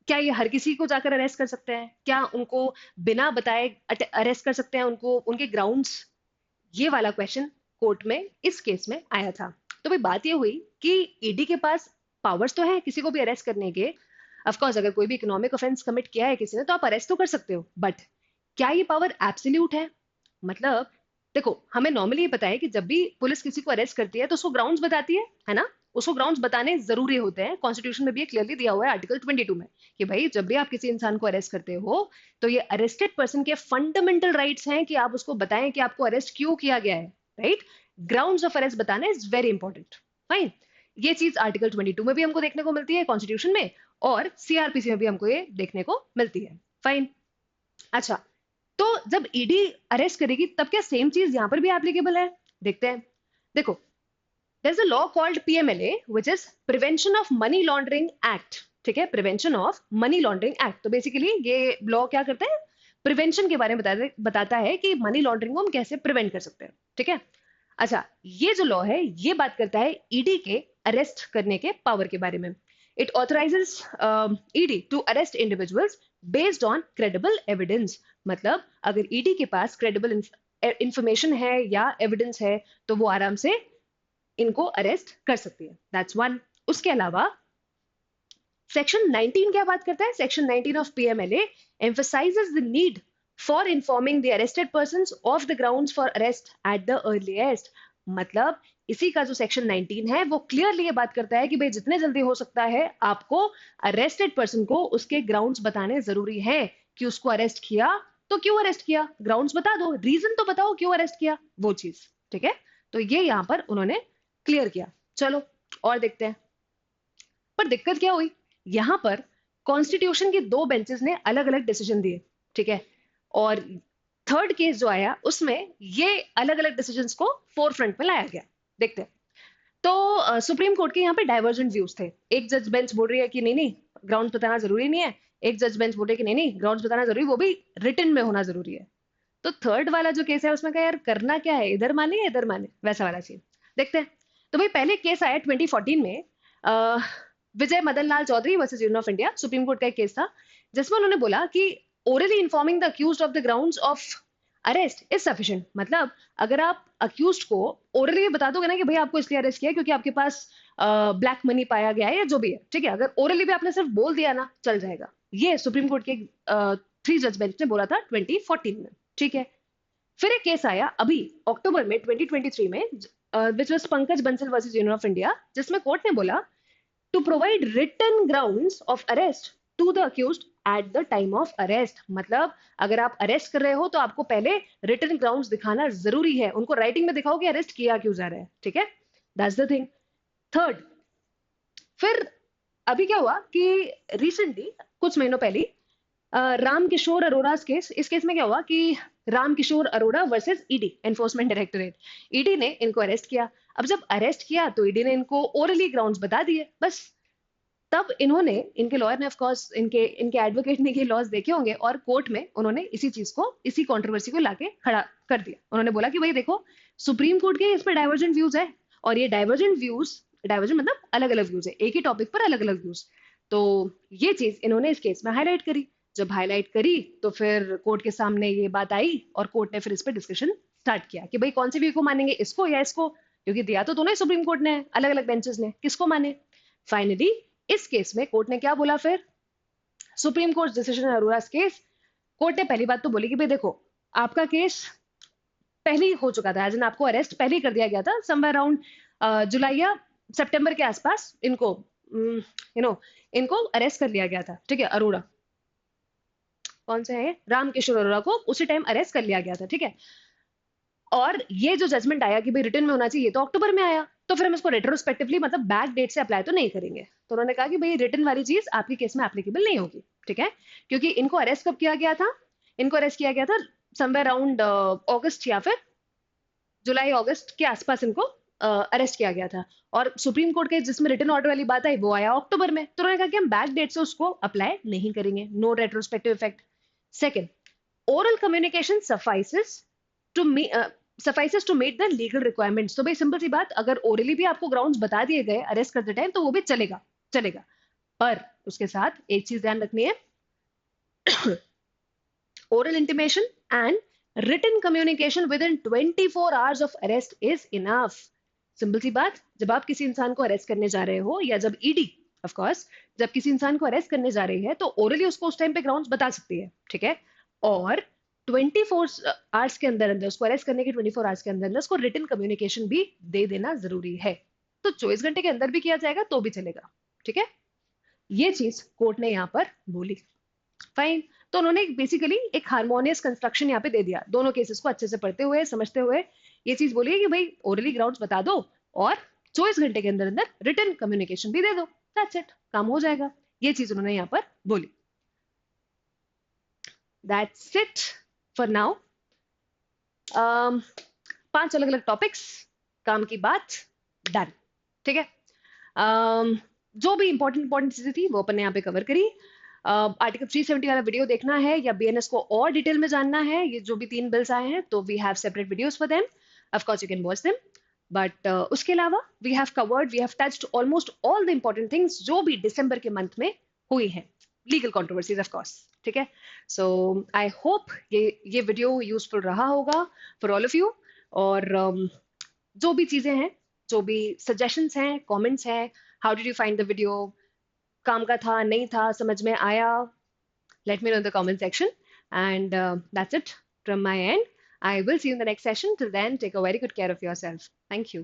क्या ये हर किसी को जाकर अरेस्ट कर सकते हैं? क्या उनको बिना बताए अरेस्ट कर सकते हैं? उनको उनके ग्राउंड्स? ये वाला क्वेश्चन कोर्ट में इस केस में आया था। तो भाई बात ये हुई कि ईडी के पास पावर्स तो है किसी को भी अरेस्ट करने के। ऑफ कोर्स अगर कोई भी इकोनॉमिक ऑफेंस कमिट किया है किसी ने तो आप अरेस्ट तो कर सकते हो, बट क्या ये पावर एब्सोल्यूट है? मतलब देखो, हमें नॉर्मली ये पता है कि जब भी पुलिस किसी को अरेस्ट करती है तो उसको ग्राउंड्स बताती है ना? उसको ग्राउंड्स बताने जरूरी होते हैं। कॉन्स्टिट्यूशन में भी क्लियरली दिया हुआ है आर्टिकल 22 में कि भाई जब भी आप किसी इंसान को अरेस्ट करते हो तो ये अरेस्टेड पर्सन के फंडामेंटल राइट्स हैं कि आप उसको बताएं कि आपको अरेस्ट क्यों किया गया है, राइट? ग्राउंड्स ऑफ अरेस्ट बताना इज वेरी इंपॉर्टेंट। फाइन, ये चीज आर्टिकल 22 में भी हमको देखने को मिलती है कॉन्स्टिट्यूशन में, और सीआरपीसी में भी हमको ये देखने को मिलती है। फाइन, अच्छा, तो जब ईडी अरेस्ट करेगी तब क्या सेम चीज यहां पर भी एप्लीकेबल है? देखते हैं। देखो, there is a law called PMLA which is prevention of money laundering act. ठीक है, prevention of money laundering act. तो बेसिकली ये लॉ क्या करता है? प्रिवेंशन के बारे में बताता है कि मनी लॉन्ड्रिंग को हम कैसे प्रिवेंट कर सकते हैं। ठीक है, अच्छा, ये जो लॉ है ये बात करता है ईडी के अरेस्ट करने के पावर के बारे में। It authorises ED to arrest individuals based on credible evidence. मतलब अगर ईडी के पास क्रेडिबल इंफॉर्मेशन है या एविडेंस है तो वो आराम से इनको अरेस्ट कर सकती है। That's one. उसके अलावा सेक्शन 19 क्या बात करता है? Section 19 of PMLA emphasizes the need for informing the arrested persons of the grounds for arrest at the earliest। मतलब इसी का जो सेक्शन 19 है वो क्लियरली ये बात करता है कि भाई जितने जल्दी हो सकता है आपको अरेस्टेड पर्सन को उसके ग्राउंड्स बताने जरूरी है कि उसको अरेस्ट किया तो क्यों अरेस्ट किया, ग्राउंड्स बता दो, रीजन तो बताओ क्यों अरेस्ट किया, वो चीज। ठीक है, तो ये यहां पर उन्होंने क्लियर किया। चलो और देखते हैं। पर दिक्कत क्या हुई? यहां पर कॉन्स्टिट्यूशन की दो बेंचेस ने अलग अलग डिसीजन दिए। ठीक है, और थर्ड केस जो आया उसमें ये अलग अलग डिसीजंस को फोर फ्रंट में लाया गया। देखते हैं। तो सुप्रीम कोर्ट के यहाँ पे डाइवर्जेंट व्यूज थे। एक जज बेंच बोल रही है कि नहीं नहीं, ग्राउंड्स बताना जरूरी नहीं है। एक जज बेंच बोल रही है कि नहीं नहीं, ग्राउंड्स बताना जरूरी, वो भी रिटन में होना जरूरी है। तो थर्ड वाला जो केस है उसमें कहा यार करना क्या है, इधर माने या इधर माने, वैसा वाला सीन। देखते हैं। तो भाई पहले केस आया 2014 में, Vijay Madan Lal Chaudhary versus union of India. Supreme court का एक केस था जिसमें उन्होंने बोला कि orally informing the accused of the grounds of arrest is sufficient. मतलब अगर आप अक्यूज्ड को ओरली बता दोगे ना कि भाई आपको इसलिए अरेस्ट किया क्योंकि आपके पास ब्लैक मनी पाया गया है या जो भी है, ठीक है, अगर ओरली भी आपने सिर्फ बोल दिया ना चल जाएगा। ये सुप्रीम कोर्ट के थ्री जज बेंच ने बोला था 2014 में। ठीक है, फिर एक केस आया अभी अक्टूबर में 2023 में, which was Pankaj Bansal versus union of India, जिसमें कोर्ट ने बोला to provide written grounds of arrest to the accused at the time of arrest. मतलब अगर आप अरेस्ट कर रहे हो तो आपको पहले रिटन ग्राउंड्स दिखाना जरूरी है, उनको राइटिंग में दिखाओ कि अरेस्ट किया क्यों जा रहा है। ठीक है, दैट्स द थिंग। थर्ड, फिर अभी क्या हुआ कि रिसेंटली कुछ महीनों पहले राम किशोर अरोड़ा केस, इस केस में क्या हुआ कि Ram Kishore Arora versus ED enforcement directorate, ED ने इनको अरेस्ट किया। अब जब अरेस्ट किया तो ईडी ने इनको ओरली ग्राउंड्स बता दिए बस। तब इन्होंने, इनके लॉयर ने ऑफ कोर्स, इनके इनके एडवोकेट ने ये लॉज देखे होंगे और कोर्ट में उन्होंने इसी चीज को, इसी कंट्रोवर्सी को लाके खड़ा कर दिया। उन्होंने बोला कि भाई देखो, सुप्रीम कोर्ट के इस पर डाइवर्जेंट व्यूज है और ये डाइवर्जेंट व्यूज, डाइवर्जेंट मतलब अलग अलग व्यूज है, एक ही टॉपिक पर अलग अलग व्यूज। तो ये चीज इन्होंने इस केस में हाईलाइट करी। जब हाईलाइट करी तो फिर कोर्ट के सामने ये बात आई और कोर्ट ने फिर इस पर डिस्कशन स्टार्ट किया कि भाई कौन से व्यू को मानेंगे, इसको या इसको, क्योंकि दिया तो दोनों ही सुप्रीम कोर्ट ने, अलग अलग बेंचेस ने, किसको माने। फाइनली इस केस में कोर्ट ने क्या बोला? फिर supreme court decision Arora case, court ने पहली बात तो बोली कि भाई देखो, आपका केस पहले ही हो चुका था, एज एन आपको अरेस्ट पहले ही कर दिया गया था, समवेयर अराउंड जुलाई या सितंबर के आसपास इनको इनको अरेस्ट कर लिया गया था। ठीक है, अरोड़ा, कौन से है, रामकिशोर अरोड़ा को उसी टाइम अरेस्ट कर लिया गया था। ठीक है, और ये जो जजमेंट आया कि भाई रिटर्न में होना चाहिए, तो अक्टूबर में आया, तो फिर हम इसको रेट्रोस्पेक्टिवली मतलब बैक डेट से अप्लाई तो नहीं करेंगे। तो उन्होंने कहा कि भाई रिटर्न वाली चीज आपके केस में एप्लीकेबल नहीं होगी। ठीक है, क्योंकि इनको अरेस्ट कब किया गया था? इनको अरेस्ट किया गया था समवेयर अराउंड अगस्त या फिर जुलाई अगस्त के आसपास इनको अरेस्ट किया गया था। और सुप्रीम कोर्ट के जिसमें रिटर्न ऑर्डर वाली बात आई वो आया अक्टूबर में, तो उन्होंने कहा कि हम बैक डेट से उसको अप्लाई नहीं करेंगे, no retrospective effect. Second, oral communication suffices to meet the legal requirements। तो भाई सिंपल सी बात, अगर ओरली भी आपको ग्राउंड्स बता दिए गए अरेस्ट करते टाइम तो वो भी चलेगा, चलेगा। पर उसके साथ एक चीज ध्यान रखनी है, oral intimation and written communication within 24 hours of arrest is enough। Simple सी बात, जब आप किसी इंसान को अरेस्ट करने जा रहे हो या जब ईडी ऑफ कोर्स जब किसी इंसान को अरेस्ट करने जा रही है तो ओरली उसको उस टाइम पे ग्राउंड्स बता सकती है, ठीक है। और 24 आवर्स के अंदर अंदर उसको अरेस्ट करने के 24 आवर्स के अंदर अंदर उसको रिटन कम्युनिकेशन भी दे देना जरूरी है। तो 24 घंटे के अंदर भी किया जाएगा तो भी चलेगा, ठीक है। ये चीज कोर्ट ने यहाँ पर बोली। फाइन। तो उन्होंने बेसिकली एक हार्मोनियस कंस्ट्रक्शन यहाँ पे दे दिया, दोनों केसेस को अच्छे से पढ़ते हुए समझते हुए ये चीज बोली है कि भाई ओरली ग्राउंड्स बता दो और 24 घंटे के अंदर अंदर रिटन कम्युनिकेशन भी दे दो, दैट्स इट, काम हो जाएगा। ये चीज उन्होंने यहाँ पर बोली। That's it for now. 5 अलग अलग टॉपिक्स, काम की बात, डन, ठीक है। जो भी इंपॉर्टेंट चीजें थी वो अपन ने यहाँ पे कवर करी। आर्टिकल 370 वाला वीडियो देखना है या बीएनएस को और डिटेल में जानना है, ये जो भी 3 बिल्स आए हैं, तो we have separate videos for them, of course you can watch them. But उसके अलावा we have touched almost all the important things जो भी दिसंबर के मंथ में हुई हैं, लीगल कंट्रोवर्सीज ऑफ कोर्स, ठीक है। सो आई होप ये वीडियो यूजफुल रहा होगा फॉर ऑल ऑफ यू। और जो भी चीजें हैं, जो भी सजेशंस हैं, कमेंट्स हैं, how did you find the video, काम का था नहीं था, समझ में आया, let me know in the comment section. And that's it from my end. I will see you in the next session. Till then, take a very good care of yourself. Thank you.